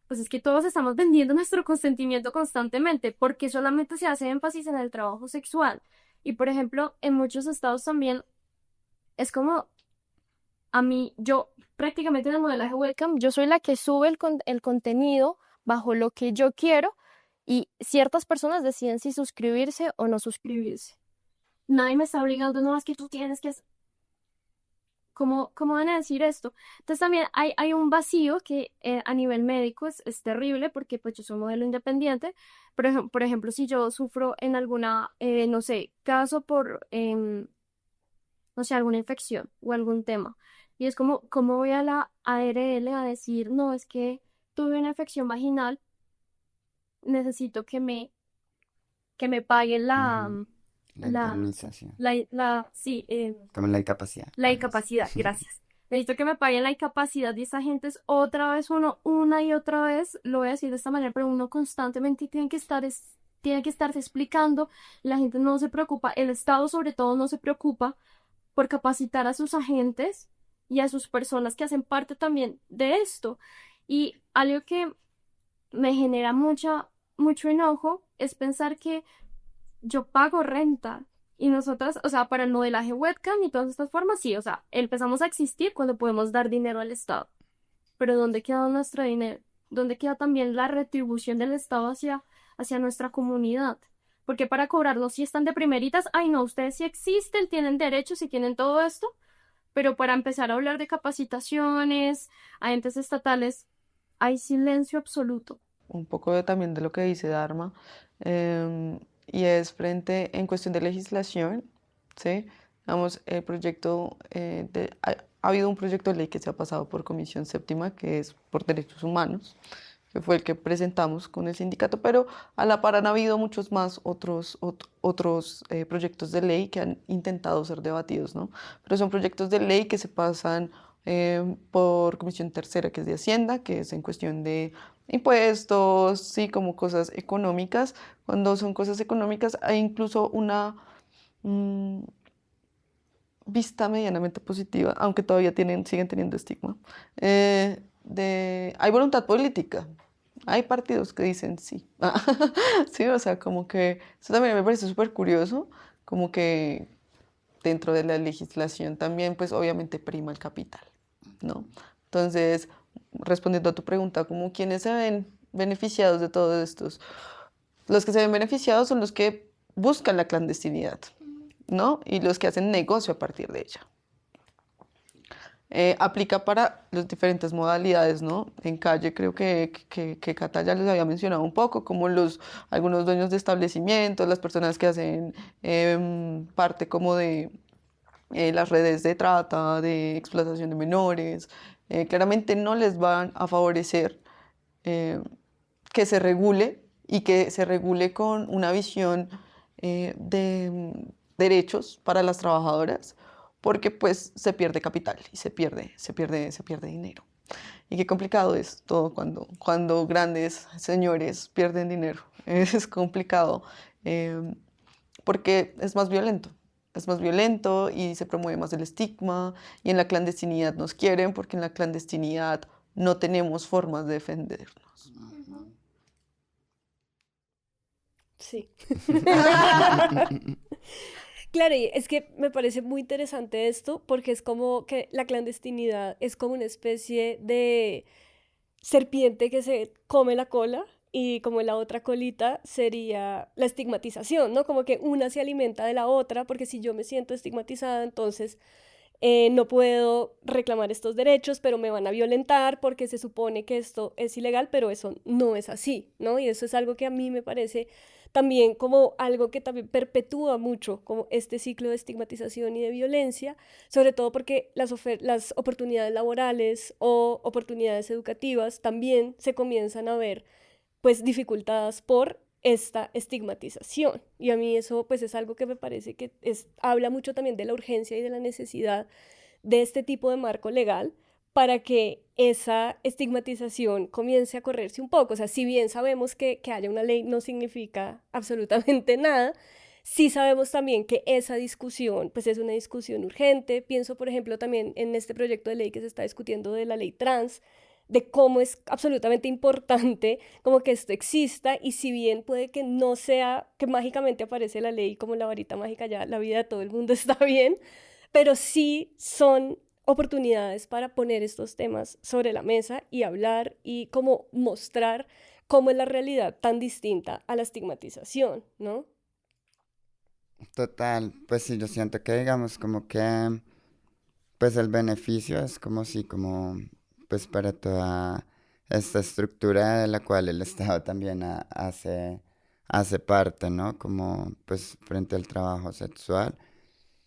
pues es que todos estamos vendiendo nuestro consentimiento constantemente, porque solamente se hace énfasis en el trabajo sexual. Y por ejemplo, en muchos estados también es como a mí, yo prácticamente en el modelaje webcam, yo soy la que sube el contenido bajo lo que yo quiero y ciertas personas deciden si suscribirse o no suscribirse. Nadie me está obligando, no, es que tú tienes que... ¿Cómo van a decir esto? Entonces también hay un vacío que a nivel médico es terrible porque pues yo soy modelo independiente. Por ejemplo, si yo sufro en alguna, no sé, caso por, no sé, alguna infección o algún tema. Y es como, ¿cómo voy a la ARL a decir, no, es que tuve una infección vaginal, necesito que me paguen Ujú. La la, indemnización, sí, como la incapacidad. la incapacidad, gracias. Necesito que me paguen la incapacidad y esa gente es otra vez uno, una y otra vez, lo voy a decir de esta manera, pero uno constantemente tiene que estarse explicando, la gente no se preocupa, el Estado sobre todo no se preocupa por capacitar a sus agentes y a sus personas que hacen parte también de esto. Y algo que me genera mucho enojo es pensar que yo pago renta y nosotras, o sea, para el modelaje webcam y todas estas formas, sí, o sea, empezamos a existir cuando podemos dar dinero al Estado. Pero ¿dónde queda nuestro dinero? ¿Dónde queda también la retribución del Estado hacia nuestra comunidad? Porque para cobrarnos si están de primeritas, ay no, ustedes sí existen, tienen derechos y tienen todo esto, pero para empezar a hablar de capacitaciones a entes estatales, hay silencio absoluto. Un poco también de lo que dice Dharma, y es frente en cuestión de legislación, ¿sí? Vamos, el proyecto, ha habido un proyecto de ley que se ha pasado por Comisión Séptima, que es por derechos humanos, que fue el que presentamos con el sindicato, pero a la par han habido muchos más otros proyectos de ley que han intentado ser debatidos, ¿no? Pero son proyectos de ley que se pasan por Comisión Tercera, que es de Hacienda, que es en cuestión de impuestos, sí, como cosas económicas. Cuando son cosas económicas hay incluso una mm, vista medianamente positiva, aunque todavía siguen teniendo estigma, hay voluntad política. Hay partidos que dicen sí. Sí, o sea, como que eso también me parece súper curioso, como que dentro de la legislación también, pues obviamente prima el capital, ¿no? Entonces, respondiendo a tu pregunta, como quiénes se ven beneficiados de todos estos, los que se ven beneficiados son los que buscan la clandestinidad, ¿no? Y los que hacen negocio a partir de ella. Aplica para las diferentes modalidades, ¿no? En calle creo que Cata ya les había mencionado un poco, como algunos dueños de establecimientos, las personas que hacen parte como de las redes de trata, de explotación de menores, claramente no les van a favorecer eh, que se regule y que se regule con una visión de derechos para las trabajadoras, porque pues se pierde capital y se pierde dinero. Y qué complicado es todo cuando grandes señores pierden dinero. Es complicado porque es más violento. Es más violento y se promueve más el estigma y en la clandestinidad nos quieren porque en la clandestinidad no tenemos formas de defendernos. Sí. Claro, y es que me parece muy interesante esto porque es como que la clandestinidad es como una especie de serpiente que se come la cola y como la otra colita sería la estigmatización, ¿no? Como que una se alimenta de la otra porque si yo me siento estigmatizada, entonces no puedo reclamar estos derechos, pero me van a violentar porque se supone que esto es ilegal, pero eso no es así, ¿no? Y eso es algo que a mí me parece también como algo que también perpetúa mucho como este ciclo de estigmatización y de violencia, sobre todo porque las oportunidades laborales o oportunidades educativas también se comienzan a ver pues dificultadas por esta estigmatización. Y a mí eso pues es algo que me parece que habla mucho también de la urgencia y de la necesidad de este tipo de marco legal para que esa estigmatización comience a correrse un poco. O sea, si bien sabemos que haya una ley no significa absolutamente nada, sí sabemos también que esa discusión, pues es una discusión urgente. Pienso, por ejemplo, también en este proyecto de ley que se está discutiendo de la ley trans, de cómo es absolutamente importante como que esto exista, y si bien puede que no sea que mágicamente aparece la ley como la varita mágica, ya la vida de todo el mundo está bien, pero sí son oportunidades para poner estos temas sobre la mesa y hablar y como mostrar cómo es la realidad tan distinta a la estigmatización, ¿no? Total, pues sí, yo siento que digamos como que pues el beneficio es como si, como pues para toda esta estructura de la cual el Estado también hace parte, ¿no? Como pues frente al trabajo sexual,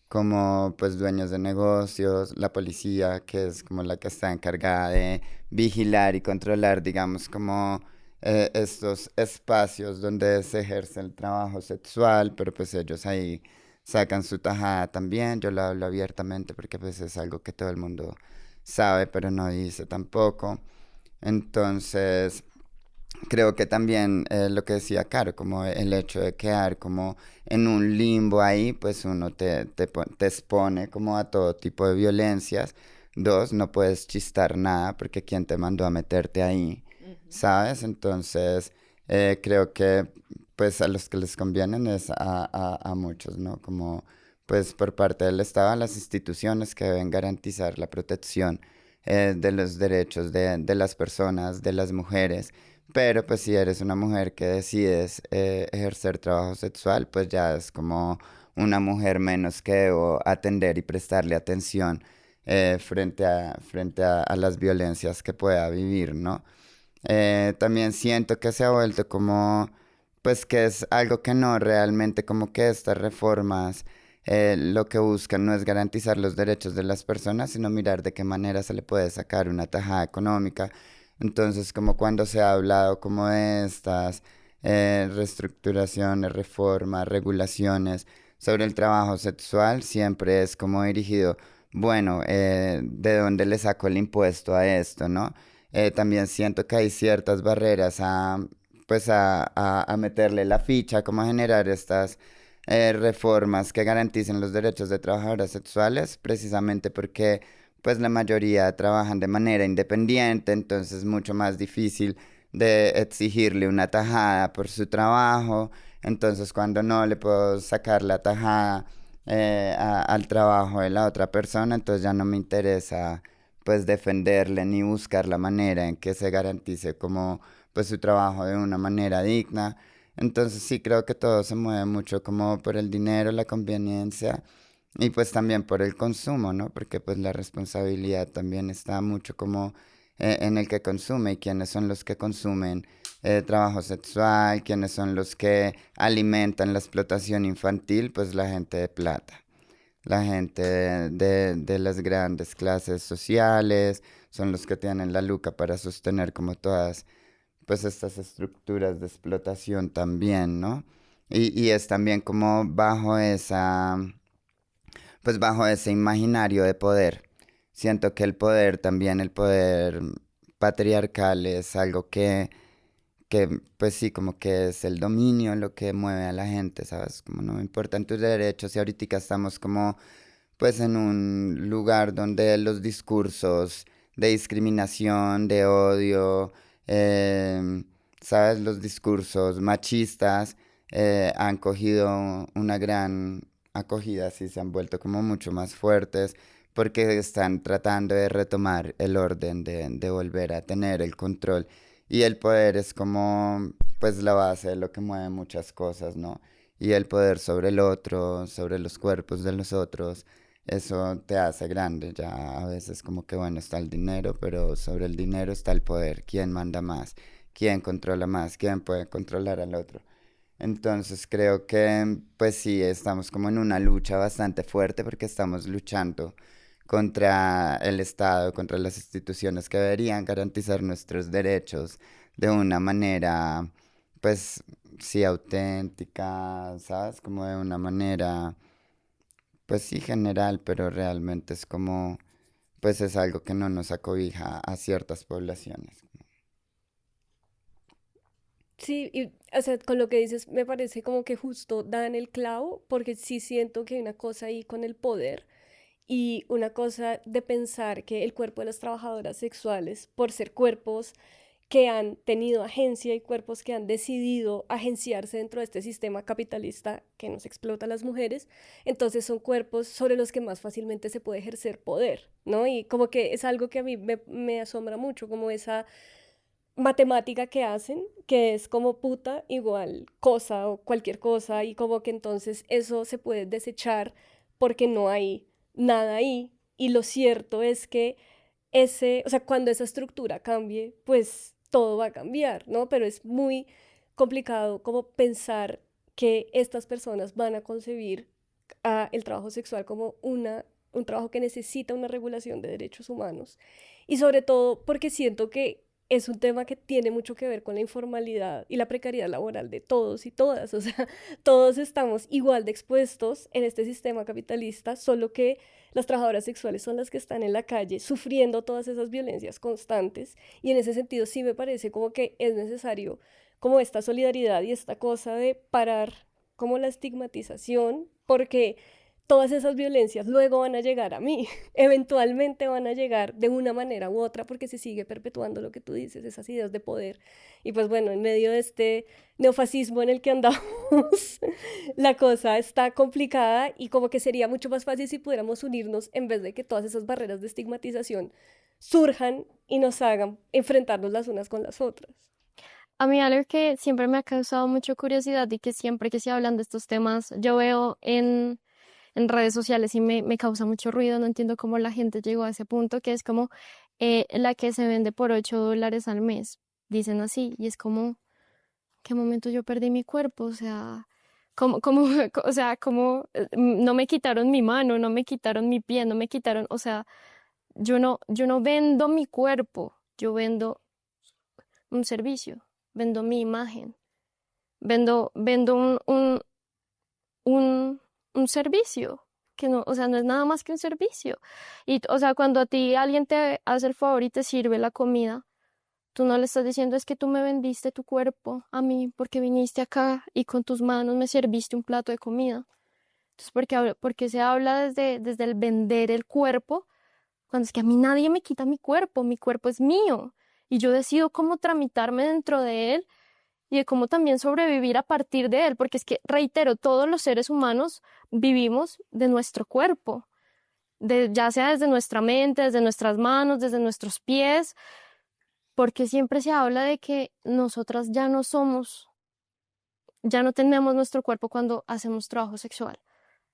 como pues dueños de negocios, la policía, que es como la que está encargada de vigilar y controlar, digamos, como estos espacios donde se ejerce el trabajo sexual, pero pues ellos ahí sacan su tajada también. Yo lo hablo abiertamente porque pues es algo que todo el mundo sabe, pero no dice tampoco. Entonces, creo que también lo que decía Caro, como el hecho de quedar como en un limbo ahí, pues uno te expone como a todo tipo de violencias. Dos, no puedes chistar nada porque quién te mandó a meterte ahí, Ujú. ¿sabes? Entonces, creo que pues a los que les convienen es a muchos, ¿no? Como pues por parte del Estado, a las instituciones que deben garantizar la protección de los derechos de las personas, de las mujeres. Pero pues si eres una mujer que decides ejercer trabajo sexual, pues ya es como una mujer menos que debo atender y prestarle atención frente a las violencias que pueda vivir, ¿no? También siento que se ha vuelto como, pues que es algo que no realmente, como que estas reformas lo que buscan no es garantizar los derechos de las personas, sino mirar de qué manera se le puede sacar una tajada económica. Entonces, como cuando se ha hablado como de estas reestructuraciones, reformas, regulaciones sobre el trabajo sexual, siempre es como dirigido, bueno, ¿de dónde le saco el impuesto a esto, no? También siento que hay ciertas barreras pues a meterle la ficha, como a generar estas reformas que garanticen los derechos de trabajadoras sexuales, precisamente porque pues la mayoría trabajan de manera independiente, entonces es mucho más difícil de exigirle una tajada por su trabajo. Entonces cuando no le puedo sacar la tajada al trabajo de la otra persona, entonces ya no me interesa pues defenderle ni buscar la manera en que se garantice como pues su trabajo de una manera digna. Entonces sí creo que todo se mueve mucho como por el dinero, la conveniencia y pues también por el consumo, ¿no? Porque pues la responsabilidad también está mucho como en el que consume y quiénes son los que consumen trabajo sexual, quiénes son los que alimentan la explotación infantil, pues la gente de plata, la gente de las grandes clases sociales, son los que tienen la luca para sostener como todas pues estas estructuras de explotación también, ¿no? Y es también como pues bajo ese imaginario de poder. Siento que el poder también, el poder patriarcal es algo que pues sí, como que es el dominio lo que mueve a la gente, ¿sabes? Como no me importan tus derechos y ahorita estamos como pues en un lugar donde los discursos de discriminación, de odio, ¿sabes? Los discursos machistas han cogido una gran acogida, sí, se han vuelto como mucho más fuertes porque están tratando de retomar el orden, de volver a tener el control. Y el poder es como, pues, la base de lo que mueve muchas cosas, ¿no? Y el poder sobre el otro, sobre los cuerpos de los otros, eso te hace grande. Ya a veces como que, bueno, está el dinero, pero sobre el dinero está el poder. ¿Quién manda más? ¿Quién controla más? ¿Quién puede controlar al otro? Entonces creo que, pues sí, estamos como en una lucha bastante fuerte porque estamos luchando contra el Estado, contra las instituciones que deberían garantizar nuestros derechos de una manera, pues sí, auténtica, ¿sabes? Como de una manera pues sí, general, pero realmente es como, pues es algo que no nos acobija a ciertas poblaciones. Sí, y o sea, con lo que dices me parece como que justo dan el clavo, porque sí siento que hay una cosa ahí con el poder y una cosa de pensar que el cuerpo de las trabajadoras sexuales, por ser cuerpos que han tenido agencia y cuerpos que han decidido agenciarse dentro de este sistema capitalista que nos explota a las mujeres, entonces son cuerpos sobre los que más fácilmente se puede ejercer poder, ¿no? Y como que es algo que a mí me asombra mucho, como esa matemática que hacen, que es como puta igual cosa o cualquier cosa, y como que entonces eso se puede desechar porque no hay nada ahí. Y lo cierto es que ese, o sea, cuando esa estructura cambie, pues todo va a cambiar, ¿no? Pero es muy complicado como pensar que estas personas van a concebir el trabajo sexual como un trabajo que necesita una regulación de derechos humanos. Y sobre todo porque siento que es un tema que tiene mucho que ver con la informalidad y la precariedad laboral de todos y todas. O sea, todos estamos igual de expuestos en este sistema capitalista, solo que las trabajadoras sexuales son las que están en la calle sufriendo todas esas violencias constantes. Y en ese sentido sí me parece como que es necesario como esta solidaridad y esta cosa de parar como la estigmatización, porque todas esas violencias luego van a llegar a mí, eventualmente van a llegar de una manera u otra porque se sigue perpetuando lo que tú dices, esas ideas de poder. Y pues bueno, en medio de este neofascismo en el que andamos, la cosa está complicada y como que sería mucho más fácil si pudiéramos unirnos en vez de que todas esas barreras de estigmatización surjan y nos hagan enfrentarnos las unas con las otras. A mí algo que siempre me ha causado mucha curiosidad y que siempre que se hablan de estos temas, yo veo en redes sociales y me causa mucho ruido, no entiendo cómo la gente llegó a ese punto, que es como la que se vende por $8 al mes, dicen así, y es como, ¿qué momento yo perdí mi cuerpo? O sea, cómo, o sea, cómo no me quitaron mi mano, no me quitaron mi pie, no me quitaron, o sea, yo no vendo mi cuerpo, yo vendo un servicio, vendo mi imagen, vendo un, un servicio, que no, o sea, no es nada más que un servicio. Y, o sea, cuando a ti alguien te hace el favor y te sirve la comida, tú no le estás diciendo es que tú me vendiste tu cuerpo a mí porque viniste acá y con tus manos me serviste un plato de comida. Entonces, porque se habla desde el vender el cuerpo, cuando es que a mí nadie me quita mi cuerpo es mío y yo decido cómo tramitarme dentro de él y de cómo también sobrevivir a partir de él, porque es que, reitero, todos los seres humanos vivimos de nuestro cuerpo, ya sea desde nuestra mente, desde nuestras manos, desde nuestros pies, porque siempre se habla de que nosotras ya no somos, ya no tenemos nuestro cuerpo cuando hacemos trabajo sexual.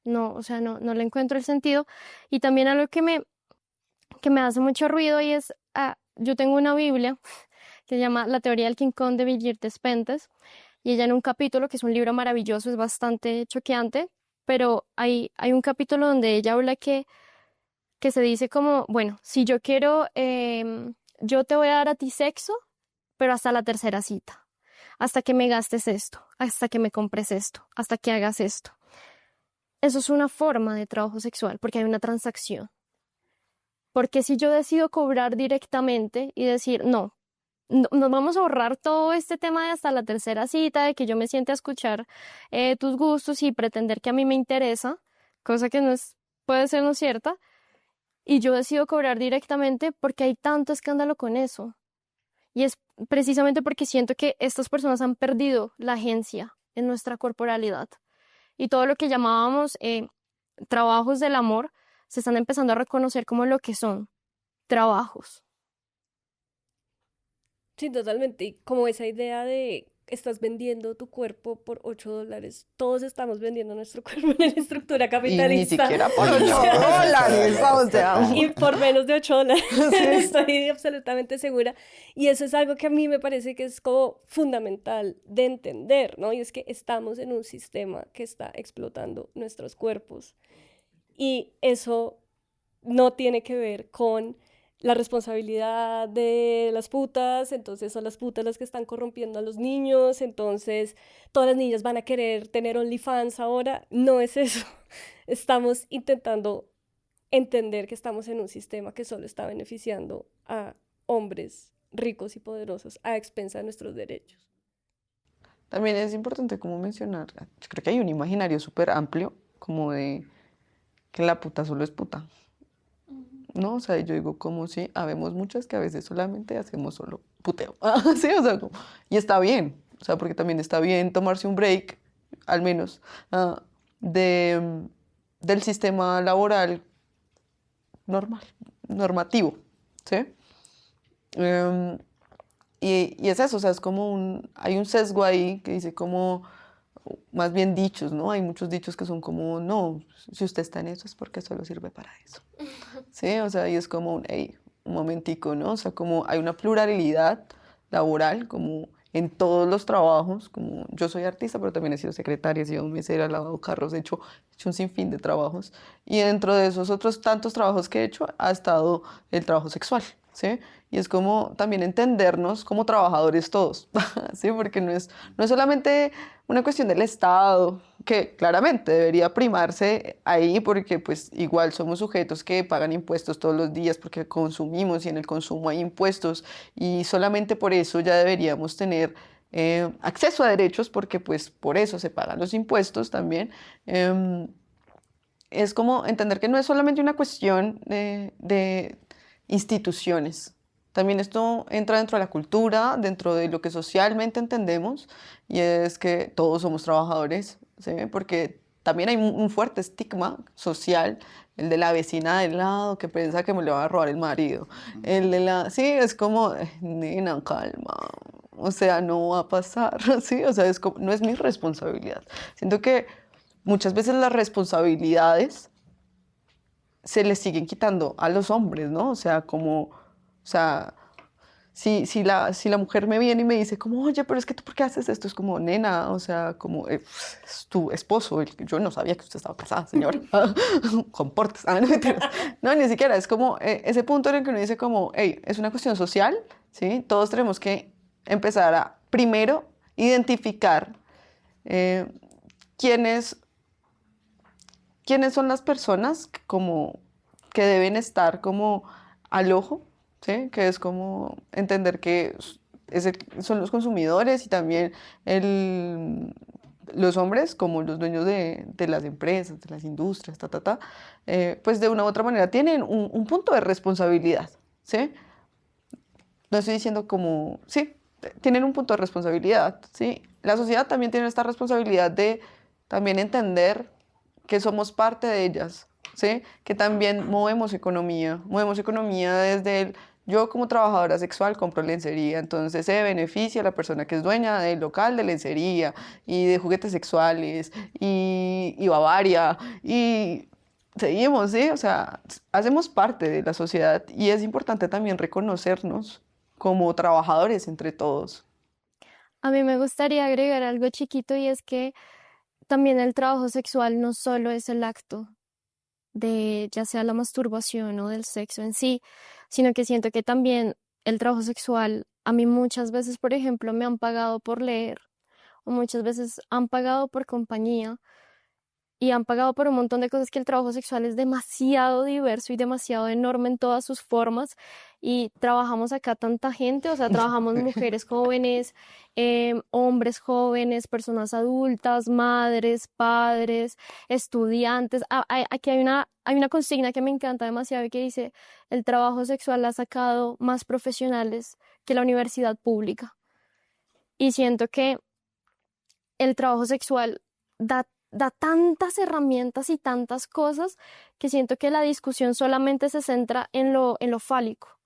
No, o sea, no le encuentro el sentido. Y también algo que me hace mucho ruido y es, yo tengo una Biblia que se llama La teoría del King Kong de Brigitte Despentes, y ella en un capítulo, que es un libro maravilloso, es bastante choqueante, pero hay un capítulo donde ella habla que se dice como, bueno, si yo quiero, yo te voy a dar a ti sexo, pero hasta la tercera cita, hasta que me gastes esto, hasta que me compres esto, hasta que hagas esto. Eso es una forma de trabajo sexual, porque hay una transacción. Porque si yo decido cobrar directamente y decir, no, nos vamos a ahorrar todo este tema de hasta la tercera cita, de que yo me siente a escuchar tus gustos y pretender que a mí me interesa, cosa que no es, puede ser no cierta, y yo decido cobrar directamente porque hay tanto escándalo con eso. Y es precisamente porque siento que estas personas han perdido la agencia en nuestra corporalidad. Y todo lo que llamábamos trabajos del amor se están empezando a reconocer como lo que son trabajos. Sí, totalmente. Y como esa idea de estás vendiendo tu cuerpo por $8, todos estamos vendiendo nuestro cuerpo en la estructura Y ni capitalista. siquiera por Uy, ocho no, pero eso está de dólares, locos, o sea. total. Y por menos de $8, Sí. estoy absolutamente segura. Y eso es algo que a mí me parece que es como fundamental de entender, ¿no? Y es que estamos en un sistema que está explotando nuestros cuerpos. Y eso no tiene que ver con la responsabilidad de las putas, entonces son las putas las que están corrompiendo a los niños, entonces todas las niñas van a querer tener OnlyFans ahora. No es eso. Estamos intentando entender que estamos en un sistema que solo está beneficiando a hombres ricos y poderosos a expensa de nuestros derechos. También es importante como mencionar, yo creo que hay un imaginario súper amplio, como de que la puta solo es puta, ¿no? O sea, yo digo como si habemos muchas que a veces solamente hacemos solo puteo, sí, o sea, y está bien, o sea, porque también está bien tomarse un break, al menos, de, del sistema laboral normal, normativo, ¿sí? Em, y es eso, o sea, es como hay un sesgo ahí que dice como, más bien dichos, ¿no? Hay muchos dichos que son como, no, si usted está en eso es porque solo sirve para eso, ¿sí? O sea, y es como, hey, un momentico, ¿no? O sea, como hay una pluralidad laboral, como en todos los trabajos, como yo soy artista, pero también he sido secretaria, he sido mesera, he lavado carros, he hecho un sinfín de trabajos. Y dentro de esos otros tantos trabajos que he hecho, ha estado el trabajo sexual, ¿sí? Y es como también entendernos como trabajadores todos, ¿sí? Porque no es solamente una cuestión del Estado, que claramente debería primarse ahí porque pues igual somos sujetos que pagan impuestos todos los días porque consumimos y en el consumo hay impuestos y solamente por eso ya deberíamos tener acceso a derechos porque pues por eso se pagan los impuestos también. Es como entender que no es solamente una cuestión de instituciones. También esto entra dentro de la cultura, dentro de lo que socialmente entendemos, y es que todos somos trabajadores, ¿sí? Porque también hay un fuerte estigma social, el de la vecina del lado que piensa que me le va a robar el marido. El de la, sí, es como, nena, calma, o sea, no va a pasar, ¿sí? O sea, es como, no es mi responsabilidad. Siento que muchas veces las responsabilidades se les siguen quitando a los hombres, ¿no? O sea, como, o sea, si la mujer me viene y me dice como, oye, pero es que tú, ¿por qué haces esto? Es como, nena, o sea, como, es tu esposo, yo no sabía que usted estaba casada, señora, comportes, no, mentiras. No, ni siquiera, es como ese punto en el que uno dice como, hey, es una cuestión social, ¿sí? Todos tenemos que empezar a, primero, identificar eh, quiénes quiénes son las personas como que deben estar como al ojo, ¿sí? Que es como entender que son los consumidores y también los hombres como los dueños de las empresas, de las industrias, pues de una u otra manera tienen un punto de responsabilidad, ¿sí? No estoy diciendo como, sí, tienen un punto de responsabilidad, ¿sí? La sociedad también tiene esta responsabilidad de también entender que somos parte de ellas, ¿sí? Que también movemos economía desde yo como trabajadora sexual compro lencería, entonces se beneficia a la persona que es dueña del local de lencería y de juguetes sexuales y Bavaria y seguimos, ¿sí? O sea, hacemos parte de la sociedad y es importante también reconocernos como trabajadores entre todos. A mí me gustaría agregar algo chiquito y es que también el trabajo sexual no solo es el acto de ya sea la masturbación o del sexo en sí, sino que siento que también el trabajo sexual, a mí muchas veces, por ejemplo, me han pagado por leer o muchas veces han pagado por compañía y han pagado por un montón de cosas que el trabajo sexual es demasiado diverso y demasiado enorme en todas sus formas y trabajamos acá tanta gente, o sea, trabajamos mujeres jóvenes, hombres jóvenes, personas adultas, madres, padres, estudiantes. Aquí hay una consigna que me encanta demasiado y que dice, el trabajo sexual ha sacado más profesionales que la universidad pública. Y siento que el trabajo sexual da tantas herramientas y tantas cosas que siento que la discusión solamente se centra en lo fálico,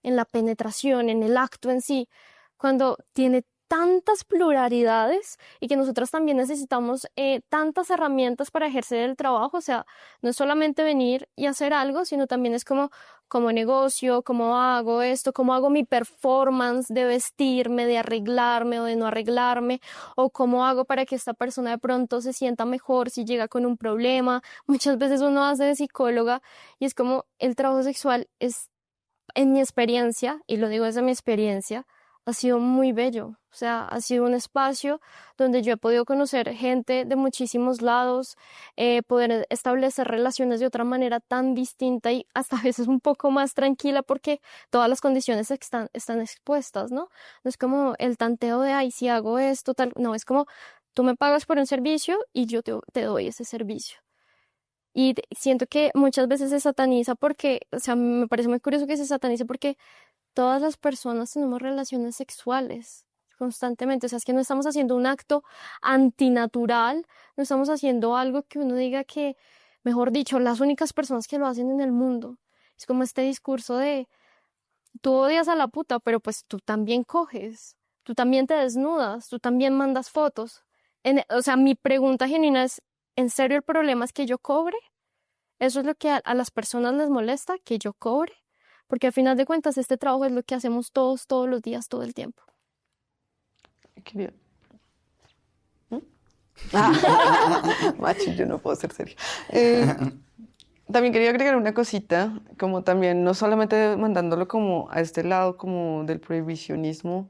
en la penetración, en el acto en sí, cuando tiene tantas pluralidades y que nosotros también necesitamos tantas herramientas para ejercer el trabajo, o sea, no es solamente venir y hacer algo, sino también es como negocio, cómo hago esto, cómo hago mi performance de vestirme, de arreglarme o de no arreglarme, o cómo hago para que esta persona de pronto se sienta mejor si llega con un problema. Muchas veces uno hace de psicóloga y es como el trabajo sexual es en mi experiencia, y lo digo desde mi experiencia, ha sido muy bello. O sea, ha sido un espacio donde yo he podido conocer gente de muchísimos lados, poder establecer relaciones de otra manera tan distinta y hasta a veces un poco más tranquila porque todas las condiciones están expuestas, ¿no? No es como el tanteo de, ay, si hago esto, tal. No, es como tú me pagas por un servicio y yo te doy ese servicio. Y siento que muchas veces se sataniza porque, o sea, me parece muy curioso que se satanice porque todas las personas tenemos relaciones sexuales constantemente. O sea, es que no estamos haciendo un acto antinatural, no estamos haciendo algo que uno diga que, mejor dicho, las únicas personas que lo hacen en el mundo. Es como este discurso de, tú odias a la puta, pero pues tú también coges, tú también te desnudas, tú también mandas fotos. O sea, mi pregunta genuina es, ¿en serio el problema es que yo cobre? ¿Eso es lo que a las personas les molesta, que yo cobre? Porque al final de cuentas este trabajo es lo que hacemos todos los días, todo el tiempo. Quería... Ah, macho, yo no puedo ser seria. También quería agregar una cosita, como también no solamente mandándolo como a este lado como del prohibicionismo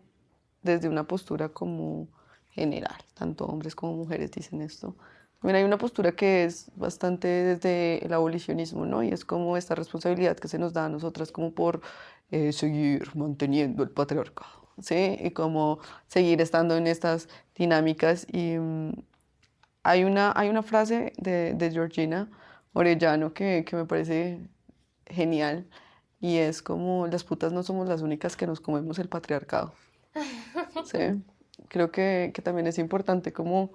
desde una postura como general, tanto hombres como mujeres dicen esto. También hay una postura que es bastante desde el abolicionismo, ¿no? Y es como esta responsabilidad que se nos da a nosotras como por seguir manteniendo el patriarcado, ¿sí? Y como seguir estando en estas dinámicas. Y hay una frase de Georgina Orellano que me parece genial y es como las putas no somos las únicas que nos comemos el patriarcado. Sí, creo que también es importante como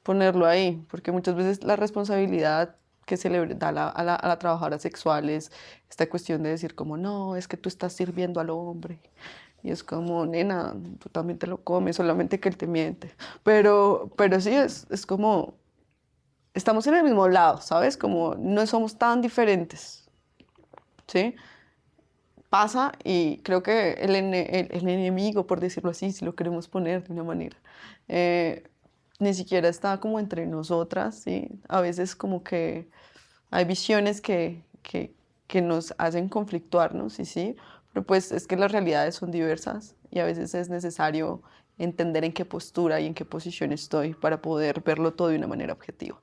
ponerlo ahí, porque muchas veces la responsabilidad que se le da a la trabajadora sexual es esta cuestión de decir como, no, es que tú estás sirviendo al hombre. Y es como, nena, tú también te lo comes, solamente que él te miente. Pero sí, es como, estamos en el mismo lado, ¿sabes? Como no somos tan diferentes, ¿sí? Pasa y creo que el enemigo, por decirlo así, si lo queremos poner de una manera, eh, ni siquiera está como entre nosotras, ¿sí? A veces como que hay visiones que nos hacen conflictuarnos, ¿sí? Pero pues es que las realidades son diversas y a veces es necesario entender en qué postura y en qué posición estoy para poder verlo todo de una manera objetiva.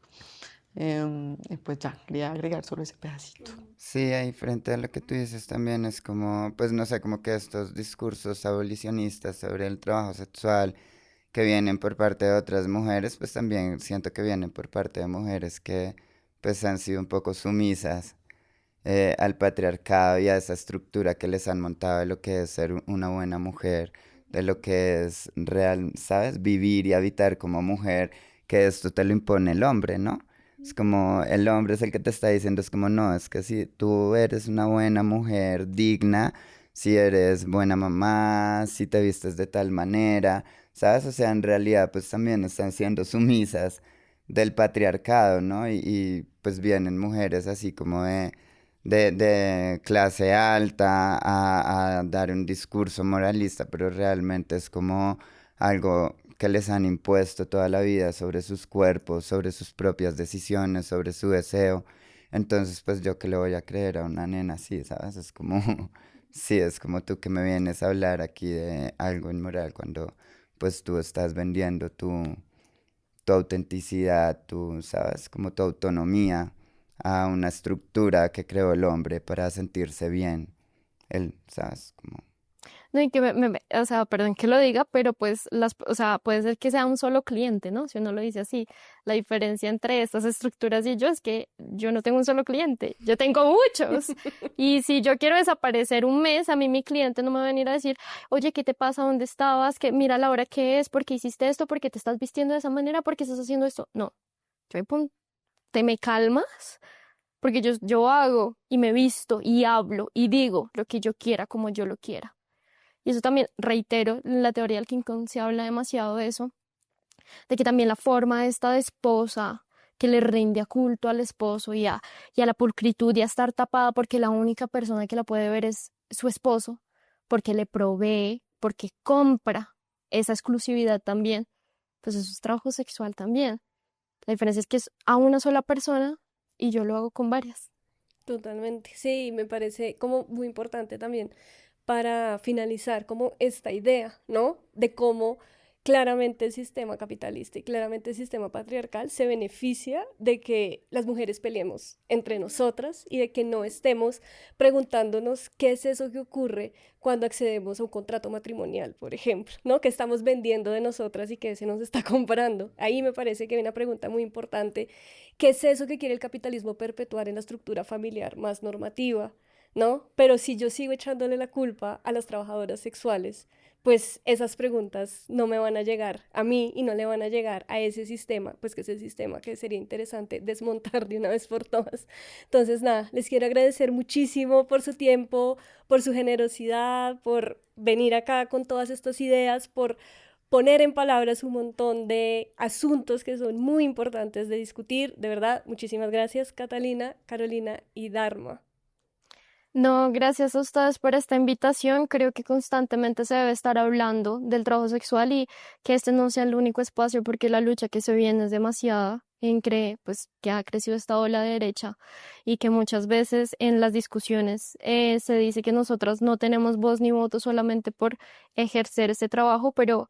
Y pues ya, quería agregar solo ese pedacito. Sí, ahí frente a lo que tú dices también es como, pues no sé, como que estos discursos abolicionistas sobre el trabajo sexual que vienen por parte de otras mujeres, pues también siento que vienen por parte de mujeres que pues han sido un poco sumisas al patriarcado y a esa estructura que les han montado de lo que es ser una buena mujer, de lo que es real, ¿sabes? Vivir y habitar como mujer, que esto te lo impone el hombre, ¿no? Es como el hombre es el que te está diciendo, es como no, es que si tú eres una buena mujer digna, si eres buena mamá, si te vistes de tal manera, ¿sabes? O sea, en realidad pues también están siendo sumisas del patriarcado, ¿no? Y pues vienen mujeres así como de clase alta a dar un discurso moralista, pero realmente es como algo que les han impuesto toda la vida sobre sus cuerpos, sobre sus propias decisiones, sobre su deseo. Entonces, pues yo que le voy a creer a una nena así, ¿sabes? Es como, sí, es como tú que me vienes a hablar aquí de algo inmoral cuando pues tú estás vendiendo tu autenticidad, tu, ¿sabes? Como tu autonomía a una estructura que creó el hombre para sentirse bien. Él, ¿sabes? Como... No, y que o sea, perdón que lo diga, pero pues o sea, puede ser que sea un solo cliente, ¿no? Si uno lo dice así. La diferencia entre estas estructuras y yo es que yo no tengo un solo cliente, yo tengo muchos. Y si yo quiero desaparecer un mes, a mí mi cliente no me va a venir a decir, oye, ¿qué te pasa? ¿Dónde estabas? Que mira la hora que es, ¿por qué hiciste esto? ¿Por qué te estás vistiendo de esa manera? ¿Por qué estás haciendo esto? No, yo me pongo, ¿te me calmas? Porque yo hago y me visto y hablo y digo lo que yo quiera como yo lo quiera. Y eso también, reitero, en la teoría del King Kong se habla demasiado de eso, de que también la forma esta de esposa que le rinde a culto al esposo y a la pulcritud y a estar tapada porque la única persona que la puede ver es su esposo, porque le provee, porque compra esa exclusividad también, pues eso es trabajo sexual también. La diferencia es que es a una sola persona y yo lo hago con varias. Totalmente, sí, me parece como muy importante también para finalizar como esta idea, ¿no? De cómo claramente el sistema capitalista y claramente el sistema patriarcal se beneficia de que las mujeres peleemos entre nosotras y de que no estemos preguntándonos qué es eso que ocurre cuando accedemos a un contrato matrimonial, por ejemplo, ¿no? ¿Qué estamos vendiendo de nosotras y qué se nos está comprando? Ahí me parece que hay una pregunta muy importante. ¿Qué es eso que quiere el capitalismo perpetuar en la estructura familiar más normativa? ¿No? Pero si yo sigo echándole la culpa a las trabajadoras sexuales, pues esas preguntas no me van a llegar a mí y no le van a llegar a ese sistema, pues que es el sistema que sería interesante desmontar de una vez por todas. Entonces, nada, les quiero agradecer muchísimo por su tiempo, por su generosidad, por venir acá con todas estas ideas, por poner en palabras un montón de asuntos que son muy importantes de discutir. De verdad, muchísimas gracias, Catalina, Carolina y Dharma. No, gracias a ustedes por esta invitación. Creo que constantemente se debe estar hablando del trabajo sexual y que este no sea el único espacio porque la lucha que se viene es demasiada. Pues que ha crecido esta ola de derecha y que muchas veces en las discusiones se dice que nosotras no tenemos voz ni voto solamente por ejercer este trabajo, pero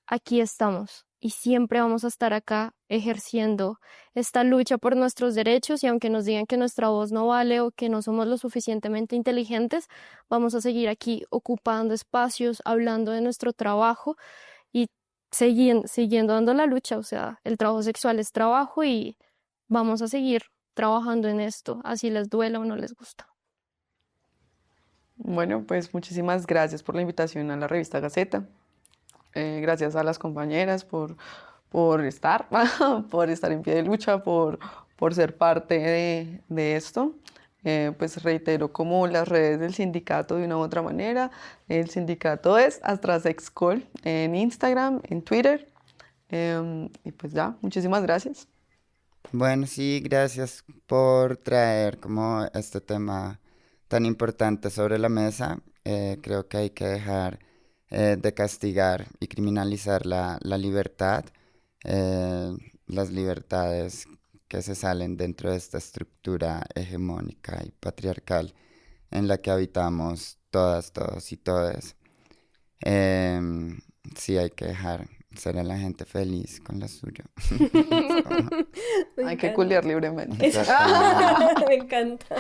aquí estamos y siempre vamos a estar acá ejerciendo esta lucha por nuestros derechos y aunque nos digan que nuestra voz no vale o que no somos lo suficientemente inteligentes, vamos a seguir aquí ocupando espacios, hablando de nuestro trabajo y siguiendo dando la lucha. O sea, el trabajo sexual es trabajo y vamos a seguir trabajando en esto, así les duela o no les gusta. Bueno, pues muchísimas gracias por la invitación a la revista Gaceta. Gracias a las compañeras por estar, por estar en pie de lucha, por ser parte de esto. Pues reitero como las redes del sindicato de una u otra manera. El sindicato es AstraSexCol en Instagram, en Twitter. Y pues ya, muchísimas gracias. Bueno, sí, gracias por traer como este tema tan importante sobre la mesa. Creo que hay que dejar de castigar y criminalizar la libertad, las libertades que se salen dentro de esta estructura hegemónica y patriarcal en la que habitamos todas, todos y todes. Em, sí, hay que dejar ser a la gente feliz con lo suyo. Me Hay que encanta. culiar libremente. Exactamente. Me encanta.